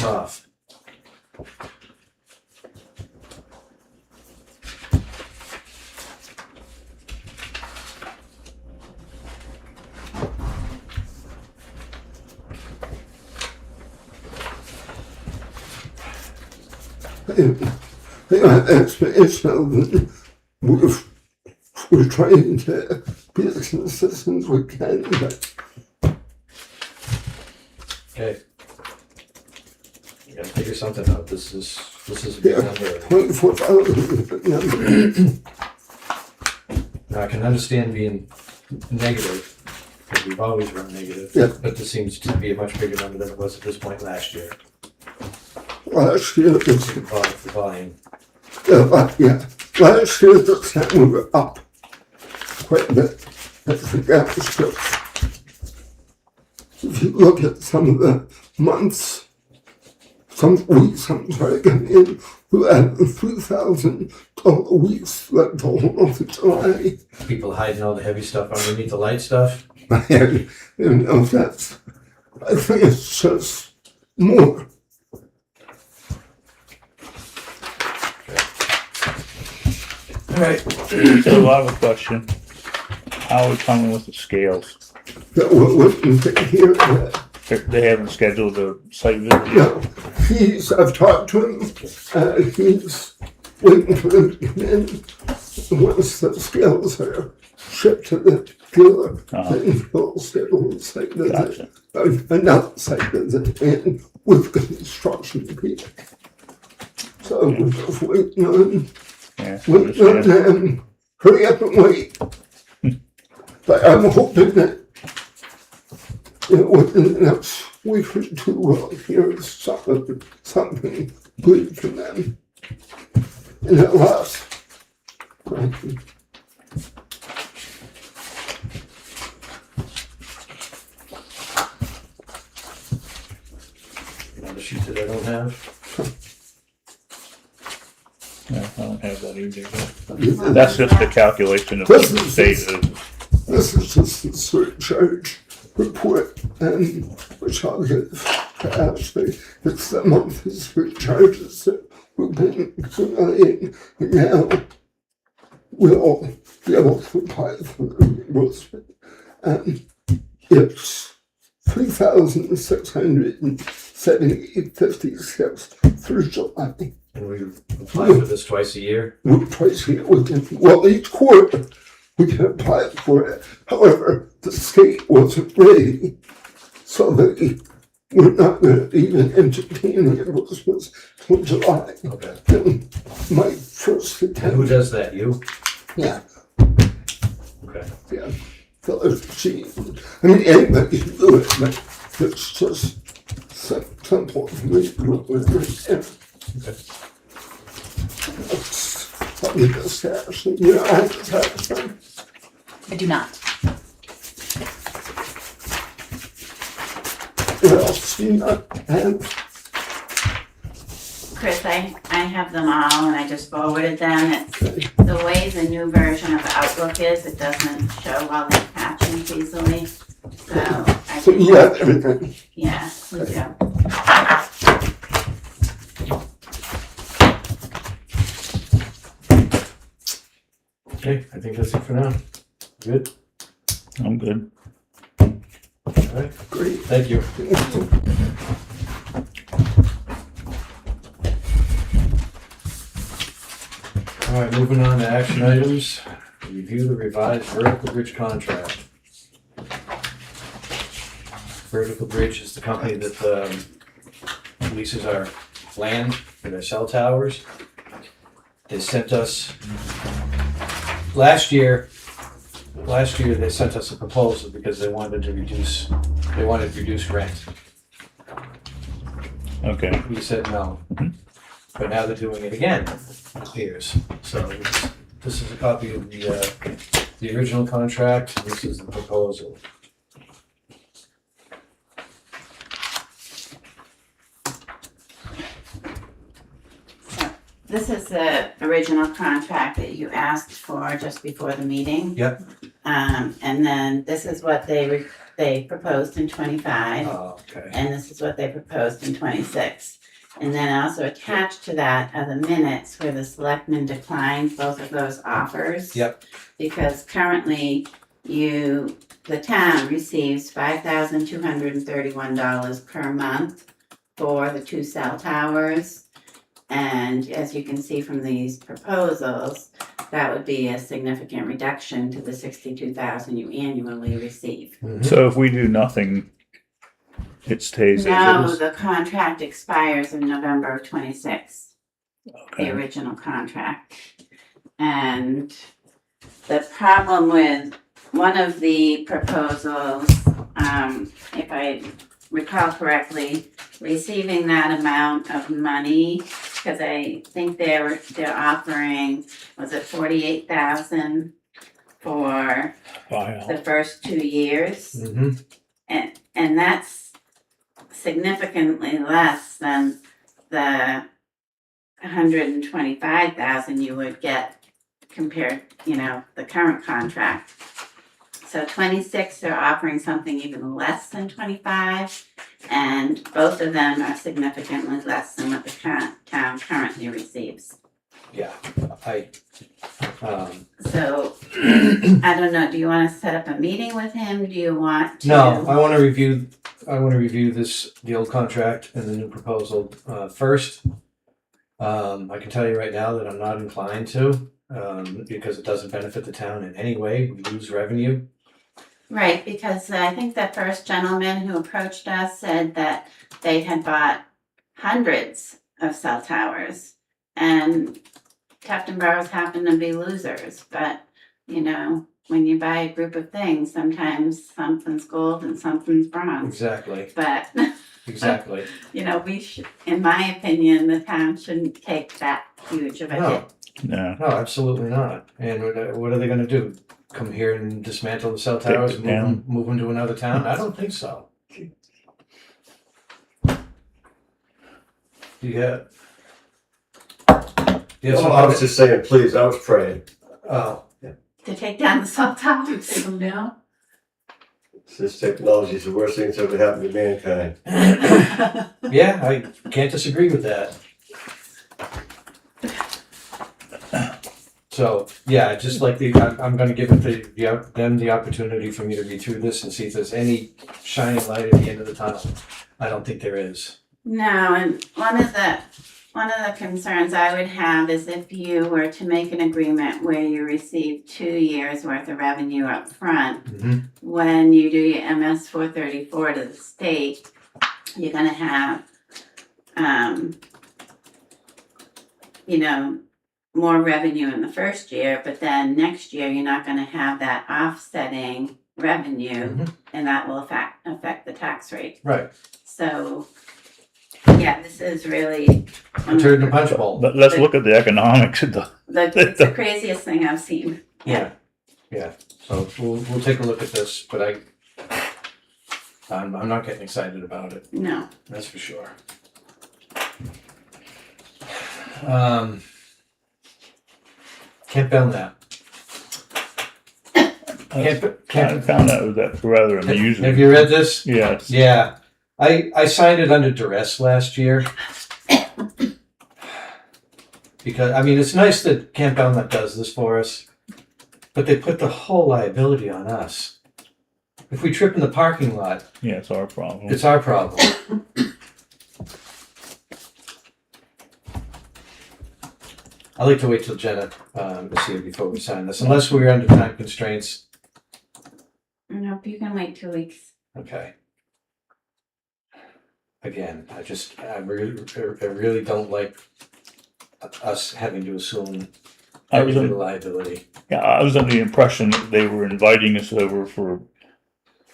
off. Explanation we're trying to be as consistent as we can, but Okay. You gotta figure something out. This is a big number. 24,000. Now, I can understand being negative, because we've always run negative. Yeah. But this seems to be a much bigger number than it was at this point last year. Last year it was, The volume. last year this time we were up quite a bit. I think that was just if you look at some of the months, some weeks, I'm sorry, in, we had $3,000 weeks like the whole month of July. People hiding all the heavy stuff underneath the light stuff. And, you know, that's, I think it's just more. All right. So I have a question. How are we coming with the scales? That what you can hear that. They haven't scheduled a site visit? No, I've talked to him, he's waiting for them to come in. Once the scales are shipped to the dealer, then he'll schedule a site visit. Another site visit and with construction people. So we're just waiting on, Yeah, waiting on them, hurry up and wait. But I'm hoping that within the next week or two, we'll hear something good from them. And at last, Another sheet that I don't have. Yeah, I don't have that either. That's just the calculation of what the state is. this is just the surcharge report, and which I'll give to Ashley. It's the monthly surcharges that we've been accumulating, and now we'll be able to apply for the reimbursement. And it's $3,678.56 through July. And we apply for this twice a year. Twice a year, well, each quarter we can apply for it. However, the state wasn't ready, so they were not going to even entertain the reimbursements until July. Okay. And my first And who attempt, does that? You? yeah, Okay. yeah. So she, I mean, anybody can do it, but it's just simple for me to do it with her. Okay. Let me just ask you, you know, I just have some. I do not. What else do you not have? Chris, I have them all and I just forwarded them. It's the way the new version of Outlook is, it doesn't show all the attachments easily. So I So can, you have everything. yeah, we do. Okay, I think that's it for now. Good? I'm good. All right. Great. Thank you. All right, moving on to action items. Review the revised Vertical Bridge contract. Vertical Bridge is the company that leases our land for their cell towers. They sent us, last year they sent us a proposal because they wanted reduced rent. Okay. We said no. But now they're doing it again, it appears. So this is a copy of the original contract, and this is the proposal. This is the original contract that you asked for just before the meeting. Yep. And then this is what they proposed in 25. Oh, okay. And this is what they proposed in 26. And then also attached to that are the minutes where the selectmen declined both of those offers. Yep. Because currently the town receives $5,231 per month for the 2 cell towers. And as you can see from these proposals, that would be a significant reduction to the $62,000 you annually receive. So if we do nothing, it stays as No, is? the contract expires in November of 26, the Okay. original contract. And the problem with one of the proposals, if I recall correctly, receiving that amount of money, because I think they're offering, was it 48,000 for Wow. the first 2 years? Mm-hmm. And that's significantly less than the 125,000 you would get compared, the current contract. So 26, they're offering something even less than 25, and both of them are significantly less than what the town currently receives. Yeah, So, I don't know, do you want to set up a meeting with him? Do you want to? no, I want to review the old contract and the new proposal first. I can tell you right now that I'm not inclined to, because it doesn't benefit the town in any way. We lose revenue. Right, because I think the first gentleman who approached us said that they had bought hundreds of cell towers, and Captain Boroughs happen to be losers, but, when you buy a group of things, sometimes something's gold and something's bronze. Exactly. But, Exactly. we should, in my opinion, the town shouldn't take that huge of a hit. No. No, absolutely not. And what are they going to do? Come here and dismantle the cell Take towers it and move them to another town? I don't think so. Yeah. Yeah. Well, I was just saying, please, I was praying. Oh, yeah. To take down the cell towers. Take them down? This technology is the worst thing that's ever happened to mankind. Yeah, I can't disagree with that. So, yeah, just like I'm going to give it them the opportunity for me to read through this and see if there's any shining light at the end of the tunnel. I don't think there is. No, and one of the concerns I would have is if you were to make an agreement where you receive 2 years worth of revenue up front, Mm-hmm. when you do your MS 434 to the state, you're gonna have, more revenue in the first year, but then next year you're not gonna have that offsetting revenue, Mhm. and that will affect the tax rate. Right. So, yeah, this is really A turd in a punch bowl. But let's look at the economics of it's the craziest thing I've seen. Yeah. So we'll take a look at this, but I'm not getting excited about it. No. That's for sure. Can't build that. I found that rather amusing. Have you read this? Yes. Yeah. I signed it under duress last year. Because, it's nice that Camp Belknap does this for us, but they put the whole liability on us. If we trip in the parking lot, Yeah, it's our problem. it's our problem. I like to wait till Jenna is here before we sign this, unless we're under time constraints. Nope, you can wait 2 weeks. Okay. Again, I really don't like us having to assume I was every under, liability. I was under the impression that they were inviting us over for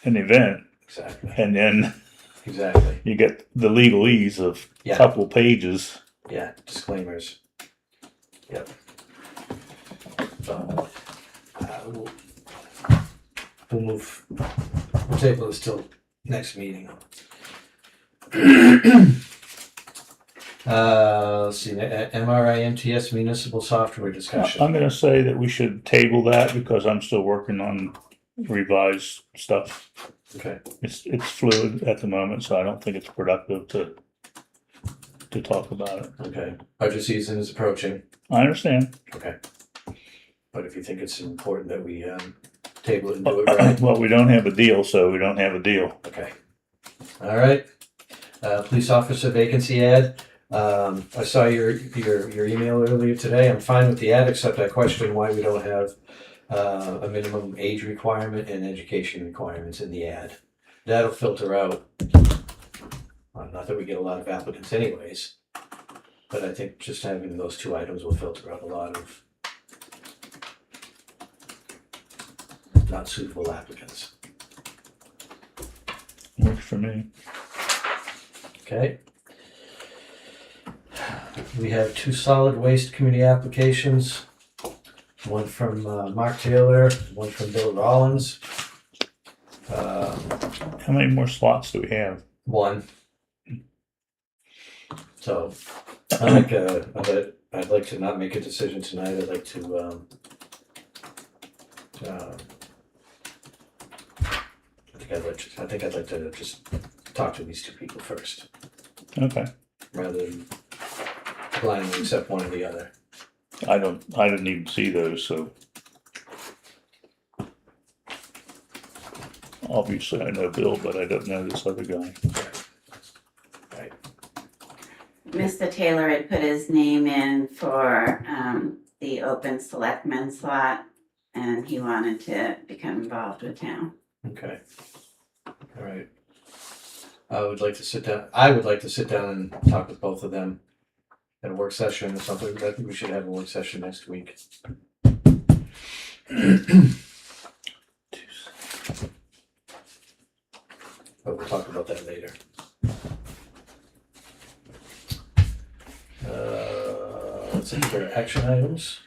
an event, Exactly. and then Exactly. you get the legalese of a Yeah. couple pages. Yeah. Disclaimers. Yep. So, we'll table this till next meeting. Let's see, MRIMTS municipal software discussion. I'm going to say that we should table that because I'm still working on revised stuff. Okay. It's fluid at the moment, so I don't think it's productive to talk about it. Okay. Budget season is approaching. I understand. Okay. But if you think it's important that we table it and do it right. Well, we don't have a deal, so we don't have a deal. Okay. All right. Police officer vacancy ad. I saw your email earlier today. I'm fine with the ad, except I question why we don't have a minimum age requirement and education requirements in the ad. That'll filter out. Not that we get a lot of applicants anyways, but I think just having those two items will filter out a lot of not suitable applicants. Works for me. Okay. We have 2 solid waste committee applications. One from Mark Taylor, one from Bill Rollins. How many more slots do we have? One. So, I'd like to not make a decision tonight. I'd like to, I think I'd like to just talk to these two people first, Okay. rather than blindly accept one or the other. I didn't even see those, so. Obviously, I know Bill, but I don't know this other guy. Right. Mr. Taylor had put his name in for the open selectman slot, and he wanted to become involved with town. Okay. All right. I would like to sit down and talk with both of them at a work session or something. I think we should have a work session next week. But we'll talk about that later. Let's enter action items.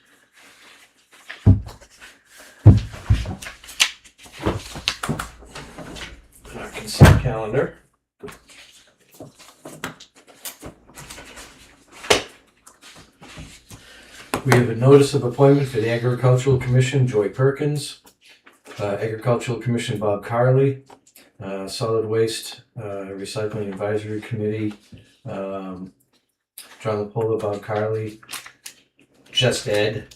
Our consent calendar. We have a notice of appointment for the Agricultural Commission, Joy Perkins. Agricultural Commission, Bob Carley. Solid Waste Recycling Advisory Committee, John LaPola, Bob Carley, Just Ed,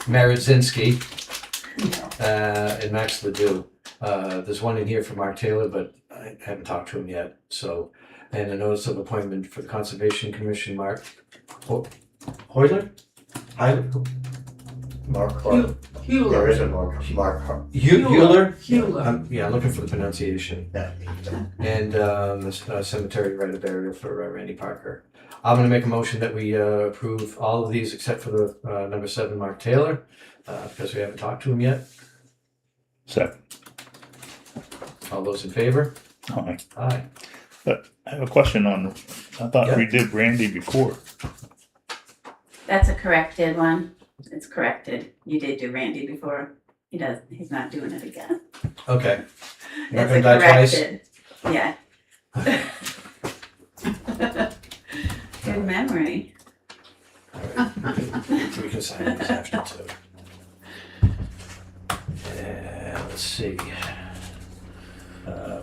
Marodzinski, and Max Ledoux. There's one in here for Mark Taylor, but I haven't talked to him yet. So, and a notice of appointment for the Conservation Commission, Mark Hoyler? Mark Clark. There Hewler. is a Mark Clark. Hewler? Hewler. Yeah, I'm looking for the pronunciation. And the cemetery right of burial for Randy Parker. I'm going to make a motion that we approve all of these except for the number 7, Mark Taylor, because we haven't talked to him yet. Second. All those in favor? Aye. Aye. But I have a question on, I thought Yeah. we did Randy before. That's a corrected one. It's corrected. You did do Randy before. He's not doing it again. Okay. Not It's gonna a die twice? corrected. Yeah. Good memory. All right. We can sign these after too. And let's see.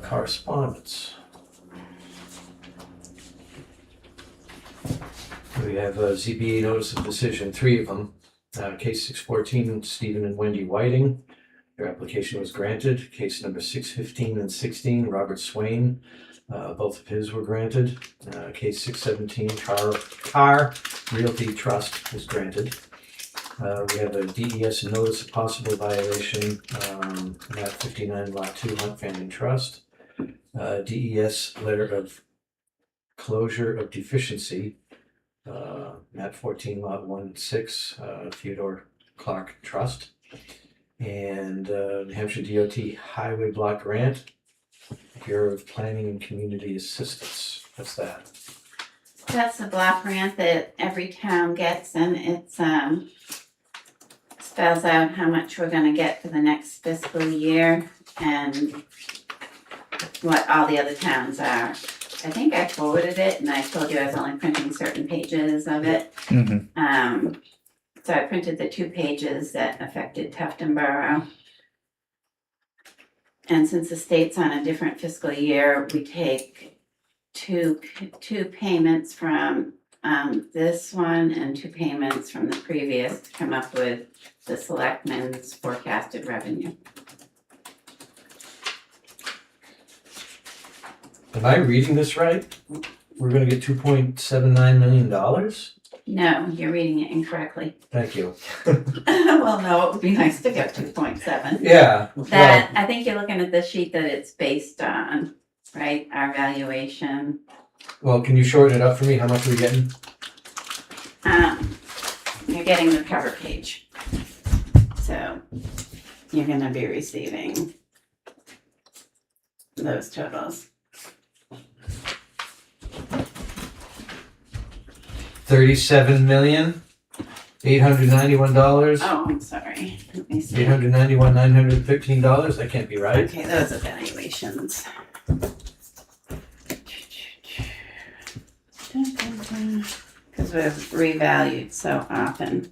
Correspondence. We have a ZBA notice of decision, 3 of them. Case 614, Stephen and Wendy Whiting. Their application was granted. Case number 615 and 16, Robert Swain. Both of his were granted. Case 617, Car Realty Trust was granted. We have a DES notice of possible violation, map 59, lot 2, Hunt Family Trust. DES letter of closure of deficiency, map 14, lot 1-6, Theodore Clark Trust. And New Hampshire DOT Highway Block Grant, Bureau of Planning and Community Assistance. What's that? That's the block grant that every town gets, and it spells out how much we're gonna get for the next fiscal year and what all the other towns are. I think I forwarded it, and I told you I was only printing certain pages of it. Mm-hmm. So I printed the 2 pages that affected Tufton Borough. And since the state's on a different fiscal year, we take two payments from this one and 2 payments from the previous to come up with the selectmen's forecasted revenue. Am I reading this right? We're gonna get $2.79 million? No, you're reading it incorrectly. Thank you. Well, no, it would be nice to get 2.7. Yeah. That, I think you're looking at the sheet that it's based on, right? Our valuation. Well, can you shorten it up for me? How much are we getting? You're getting the cover page. So you're gonna be receiving those totals. $37,891. Oh, I'm sorry. sorry. Let me see. $891,913. That can't be right. Okay, those are valuations. Because we've revalued so often.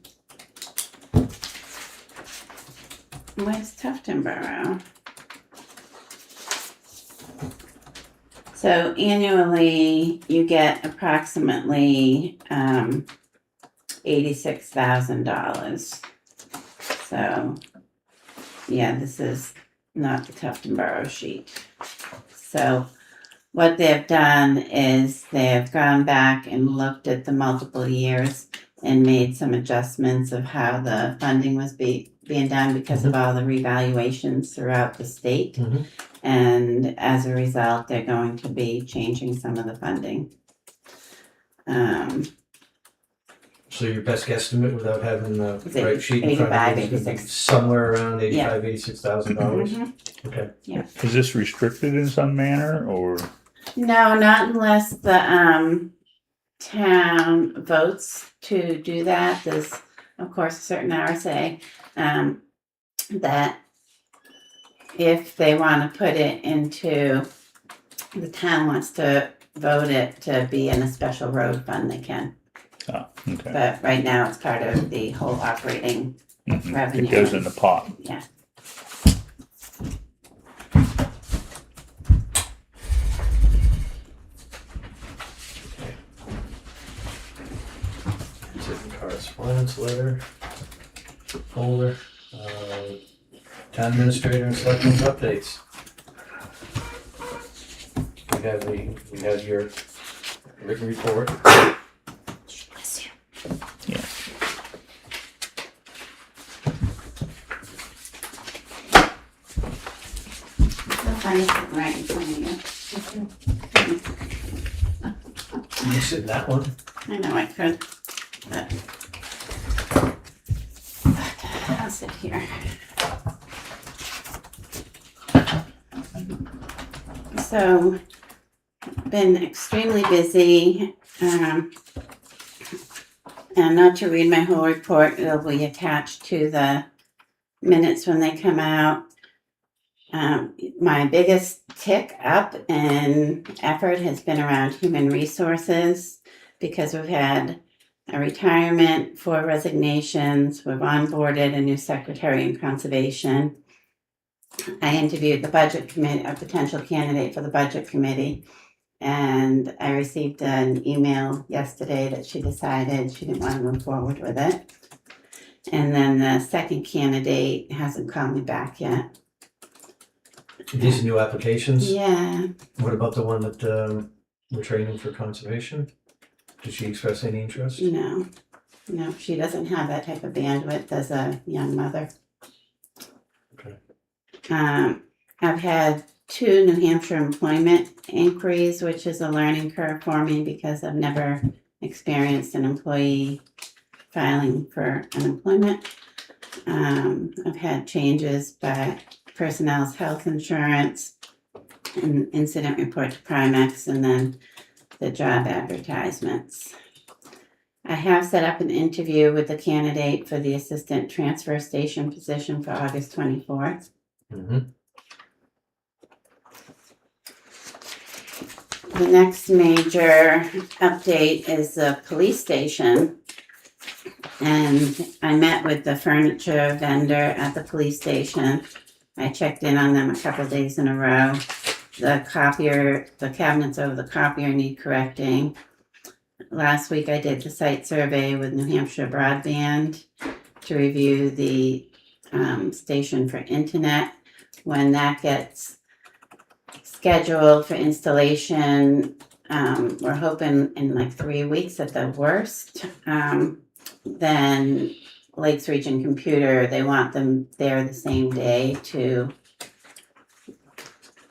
Where's Tufton Borough? So annually, you get approximately $86,000. So, yeah, this is not the Tufton Borough sheet. So what they've done is they've gone back and looked at the multiple years and made some adjustments of how the funding was being done because of all the revaluations throughout the state. Mhm. And as a result, they're going to be changing some of the funding. So your best guesstimate without having the Is right sheet in front of you is 85, gonna be 86. somewhere around Yeah. $86,000? Mhm. Okay. Is this restricted in some manner or? No, not unless the town votes to do that. There's, of course, a certain RSA that if they want to put it into, the town wants to vote it to be in a special road fund, they can. Oh, okay. But right now, it's part of the whole operating Mhm. revenue. It goes in the pot. Yeah. Correspondence letter, folder, town administrator and selectmen's updates. We have your written report. Yeah. Funny sitting right in front of you. You sit in that one. I know I could, but I'll sit here. So, been extremely busy, and not to read my whole report, it'll be attached to the minutes when they come out. My biggest tick up in effort has been around human resources because we've had a retirement, 4 resignations, we've onboarded a new secretary in conservation. I interviewed the budget committee, a potential candidate for the budget committee, and I received an email yesterday that she decided she didn't want to move forward with it. And then the second candidate hasn't called me back yet. These are new applications. Yeah, What about the one that we're training for conservation? Did she express any interest? no, she doesn't have that type of bandwidth as a young mother. Okay. I've had 2 New Hampshire employment inquiries, which is a learning curve for me because I've never experienced an employee filing for unemployment. I've had changes by personnel's health insurance, an incident report to Primex, and then the job advertisements. I have set up an interview with the candidate for the assistant transfer station position for August 24th. Mm-hmm. The next major update is the police station. And I met with the furniture vendor at the police station. I checked in on them a couple days in a row. The cabinets over the copier need correcting. Last week I did the site survey with New Hampshire Broadband to review the station for internet. When that gets scheduled for installation, we're hoping in like 3 weeks at the worst. Then Lakes Region Computer, they want them there the same day to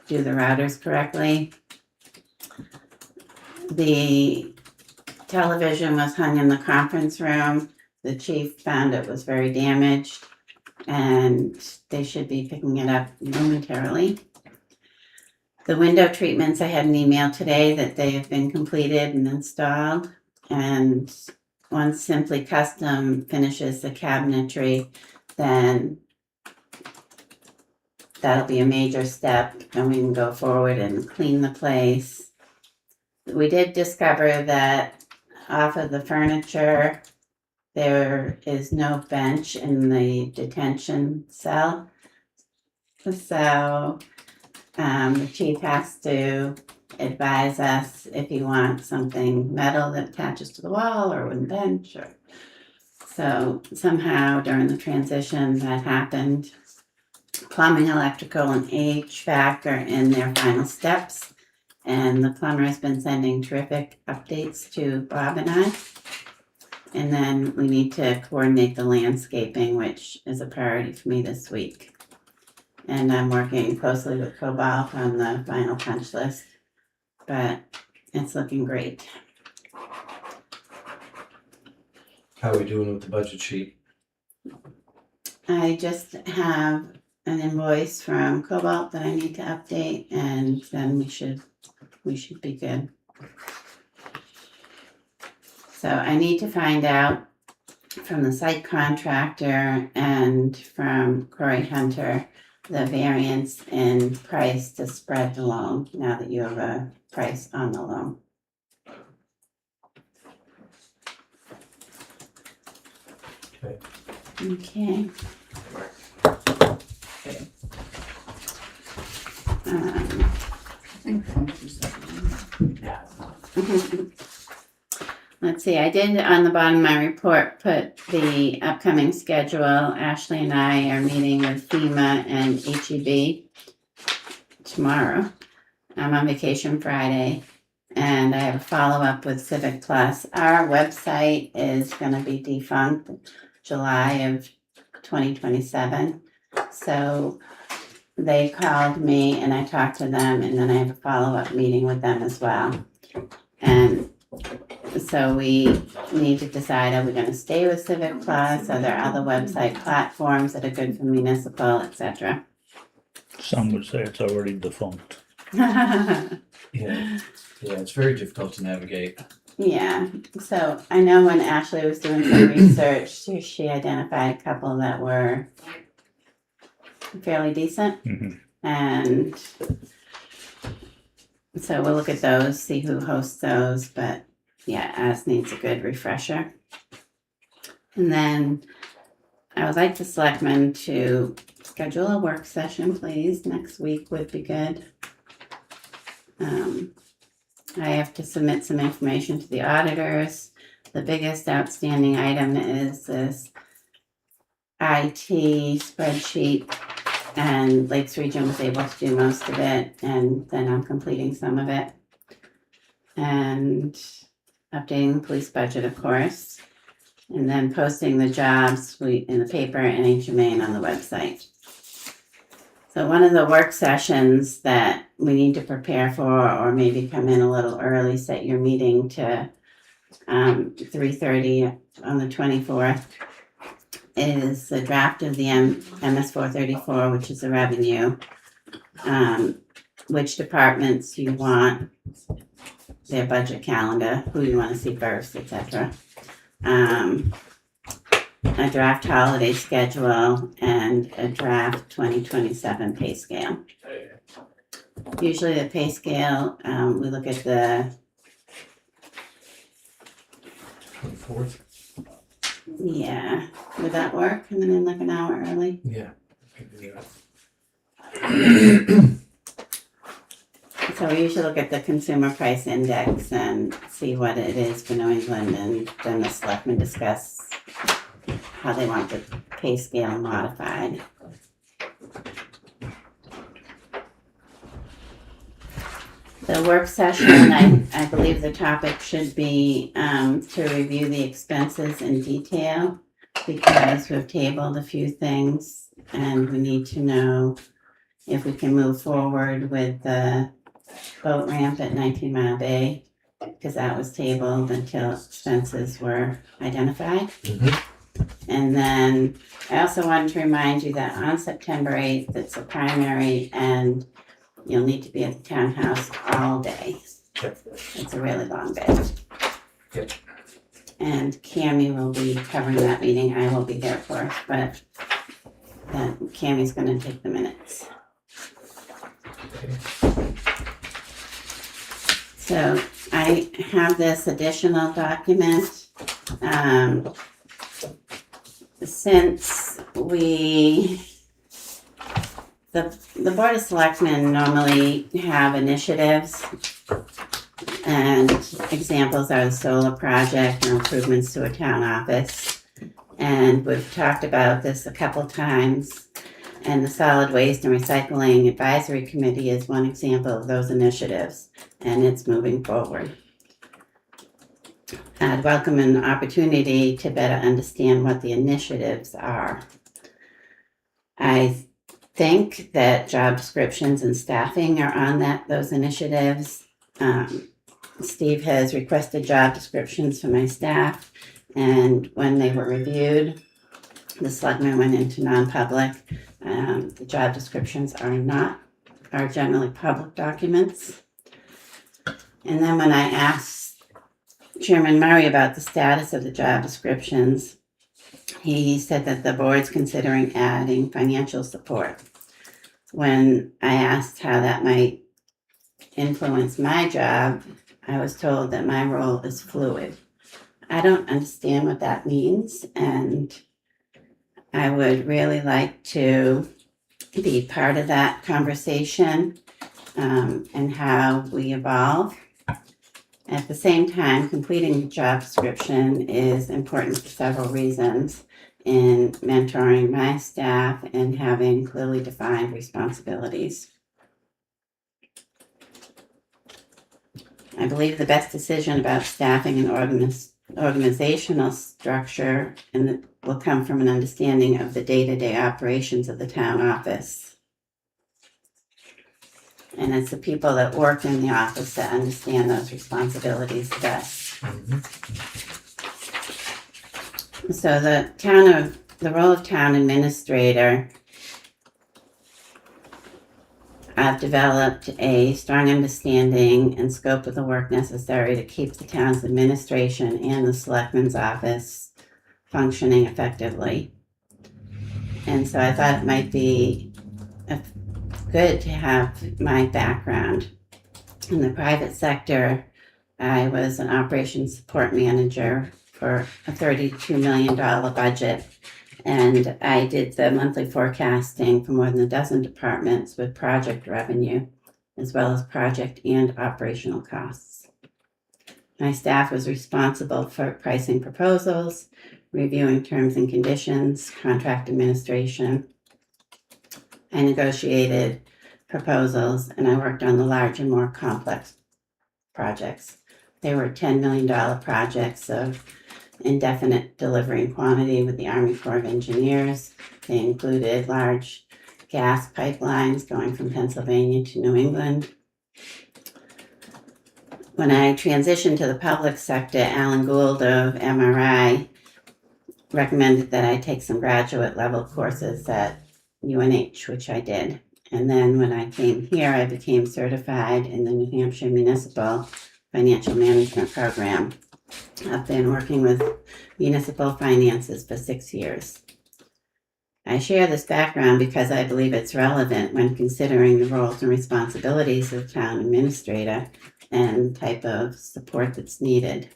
do the routers correctly. The television was hung in the conference room. The chief found it was very damaged and they should be picking it up momentarily. The window treatments, I had an email today that they have been completed and installed, and once Simply Custom finishes the cabinetry, then that'll be a major step and we can go forward and clean the place. We did discover that off of the furniture, there is no bench in the detention cell. So the chief has to advise us if you want something metal that attaches to the wall or a wooden bench. Or so somehow during the transition that happened. Plumbing, electrical, and HVAC are in their final steps. And the plumber has been sending terrific updates to Bob and I. And then we need to coordinate the landscaping, which is a priority for me this week. And I'm working closely with Cobalt on the final punch list, but it's looking great. How are we doing with the budget sheet? I just have an invoice from Cobalt that I need to update, and then we should be good. So I need to find out from the site contractor and from Corey Hunter the variance in price to spread the loan now that you have a price on the loan. Okay. Okay. I think functions. Let's see, I did on the bottom of my report put the upcoming schedule. Ashley and I are meeting with FEMA and HEB tomorrow. I'm on vacation Friday, and I have a follow-up with Civic Plus. Our website is going to be defunct July of 2027. So they called me and I talked to them, and then I have a follow-up meeting with them as well. And so we need to decide, are we going to stay with Civic Plus? Are there other website platforms that are good for municipal, etc.? Some would say it's already defunct. Yeah, it's very difficult to navigate. Yeah, so I know when Ashley was doing some research, she identified a couple that were fairly decent. Mhm. And so we'll look at those, see who hosts those, but yeah, As needs a good refresher. And then I would like the selectmen to schedule a work session, please. Next week would be good. I have to submit some information to the auditors. The biggest outstanding item is this IT spreadsheet, and Lakes Region was able to do most of it, and then I'm completing some of it. And updating the police budget, of course, and then posting the jobs in the paper and HMA on the website. So one of the work sessions that we need to prepare for, or maybe come in a little early, set your meeting to 3:30 on the 24th, is the draft of the MS 434, which is the revenue, which departments you want, their budget calendar, who you want to see first, etc. A draft holiday schedule, and a draft 2027 pay scale. Usually the pay scale, we look at the, 24th? yeah, would that work? Coming in like an hour early? Yeah. So we usually look at the consumer price index and see what it is for New England, and then the selectmen discuss how they want the pay scale modified. The work session, I believe the topic should be to review the expenses in detail, because we've tabled a few things and we need to know if we can move forward with the boat ramp at 19 Mile Bay, because that was tabled until expenses were identified. Mhm. And then I also wanted to remind you that on September 8th, it's a primary, and you'll need to be at the townhouse all day. Yep. It's a really long day. Yep. And Cammie will be covering that meeting. I will be there for it, but then Cammie's gonna take the minutes. So I have this additional document. Since the Board of Selectmen normally have initiatives, and examples are the solar project or improvements to a town office. And we've talked about this a couple times, and the Solid Waste and Recycling Advisory Committee is one example of those initiatives, and it's moving forward. I'd welcome an opportunity to better understand what the initiatives are. I think that job descriptions and staffing are on those initiatives. Steve has requested job descriptions for my staff, and when they were reviewed, the selectmen went into non-public. The job descriptions are generally public documents. And then when I asked Chairman Murray about the status of the job descriptions, he said that the board's considering adding financial support. When I asked how that might influence my job, I was told that my role is fluid. I don't understand what that means, and I would really like to be part of that conversation and how we evolve. At the same time, completing the job description is important for several reasons in mentoring my staff and having clearly defined responsibilities. I believe the best decision about staffing and organizational structure will come from an understanding of the day-to-day operations of the town office. And it's the people that work in the office that understand those responsibilities best. So the role of town administrator, I've developed a strong understanding and scope of the work necessary to keep the town's administration and the selectman's office functioning effectively. And so I thought it might be good to have my background. In the private sector, I was an operations support manager for a $32 million budget. And I did the monthly forecasting for more than a dozen departments with project revenue, as well as project and operational costs. My staff was responsible for pricing proposals, reviewing terms and conditions, contract administration. I negotiated proposals, and I worked on the large and more complex projects. They were $10 million projects of indefinite delivery and quantity with the Army Corps of Engineers. They included large gas pipelines going from Pennsylvania to New England. When I transitioned to the public sector, Alan Gould of MRI recommended that I take some graduate level courses at UNH, which I did. And then when I came here, I became certified in the New Hampshire Municipal Financial Management Program. I've been working with municipal finances for 6 years. I share this background because I believe it's relevant when considering the roles and responsibilities of town administrator and the type of support that's needed.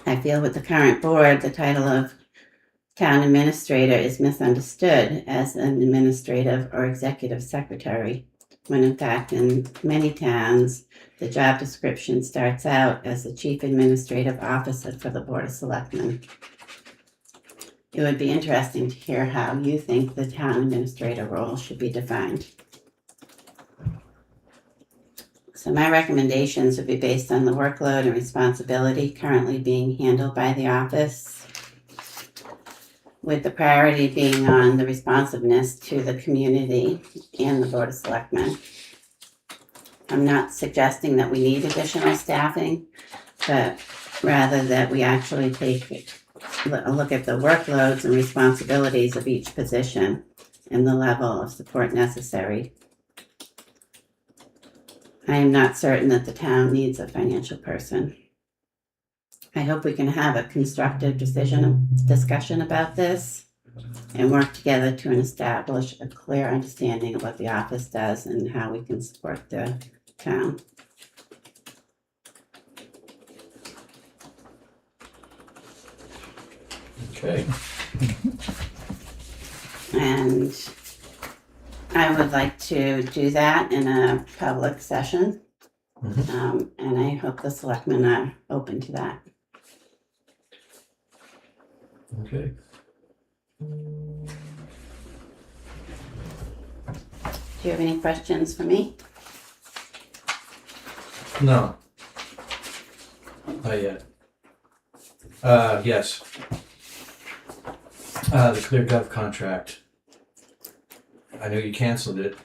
I feel with the current board, the title of town administrator is misunderstood as an administrative or executive secretary, when in fact in many towns, the job description starts out as the chief administrative officer for the Board of Selectmen. It would be interesting to hear how you think the town administrator role should be defined. So my recommendations would be based on the workload and responsibility currently being handled by the office, with the priority being on the responsiveness to the community and the Board of Selectmen. I'm not suggesting that we need additional staffing, but rather that we actually take a look at the workloads and responsibilities of each position and the level of support necessary. I am not certain that the town needs a financial person. I hope we can have a constructive discussion about this. and work together to establish a clear understanding of what the office does and how we can support the town. Okay. And I would like to do that in a public session. And I hope the selectmen are open to that. Okay. Do you have any questions for me? No. Not yet. Yes. The ClearGov contract. I know you canceled it.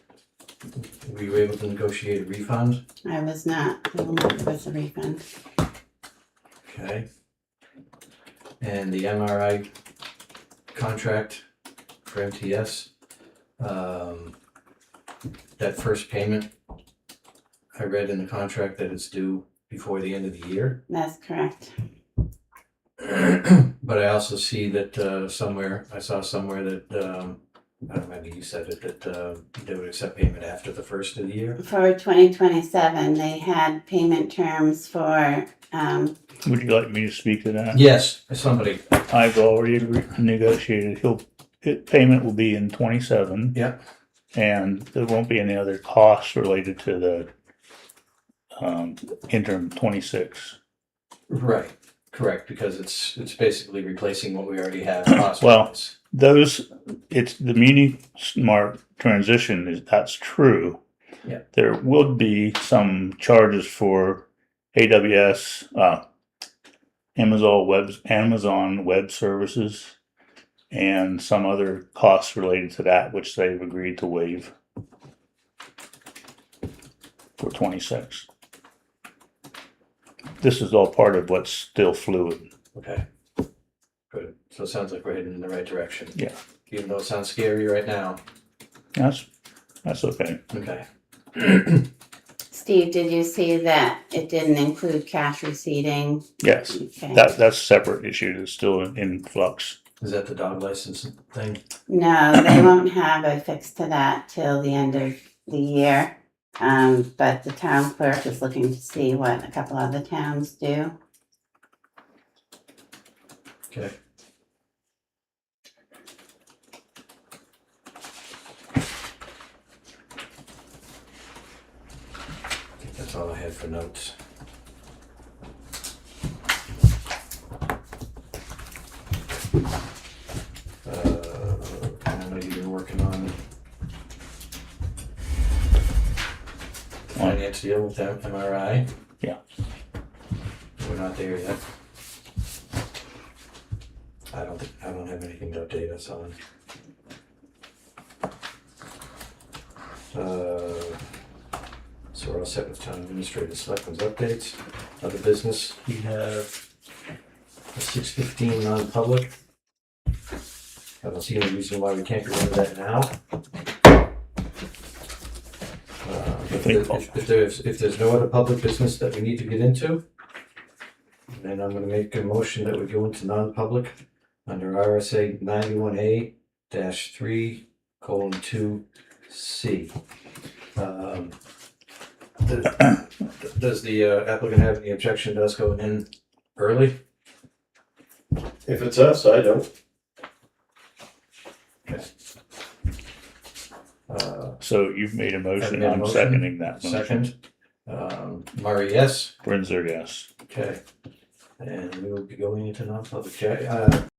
Were you able to negotiate a refund? I was not, I will not give us a refund. Okay. And the MRI contract for MTS, that first payment, I read in the contract that it's due before the end of the year. That's correct. But I also see that I saw somewhere that, I don't know, maybe you said it, that they would accept payment after the first of the year. For 2027, they had payment terms for, Would you like me to speak to that? Yes, somebody. I've already negotiated. Payment will be in 27. Yep. And there won't be any other costs related to the interim 26. Right, correct, because it's basically replacing what we already have. Well, it's the Muni Smart transition that's true. Yeah. There would be some charges for AWS, Amazon Web Services, and some other costs related to that, which they've agreed to waive for 26. This is all part of what's still fluid. Okay, good. So it sounds like we're heading in the right direction. Yeah. Even though it sounds scary right now. That's okay. Okay. Steve, did you see that it didn't include cash receipting? Yes, Okay. that's a separate issue that's still in flux. Is that the dog license thing? No, they won't have a fix to that till the end of the year. But the town clerk is looking to see what a couple other towns do. Okay. I think that's all I had for notes. I know you've been working on finance deal with MRI. Yeah. We're not there yet. I don't have anything to update us on. So we're all set with town administrative selectmen's updates. Other business, we have a 6:15 non-public. I don't see any reason why we can't get rid of that now. If there's no other public business that we need to get into, then I'm gonna make a motion that we go into non-public under RSA 91A-3:2C. Does the applicant have any objection to us going in early? If it's us, I don't. Okay. So you've made a Have motion, made a I'm motion. seconding that motion. Second. Murray, yes? Brinzer, yes. Okay. And we will be going into non-public.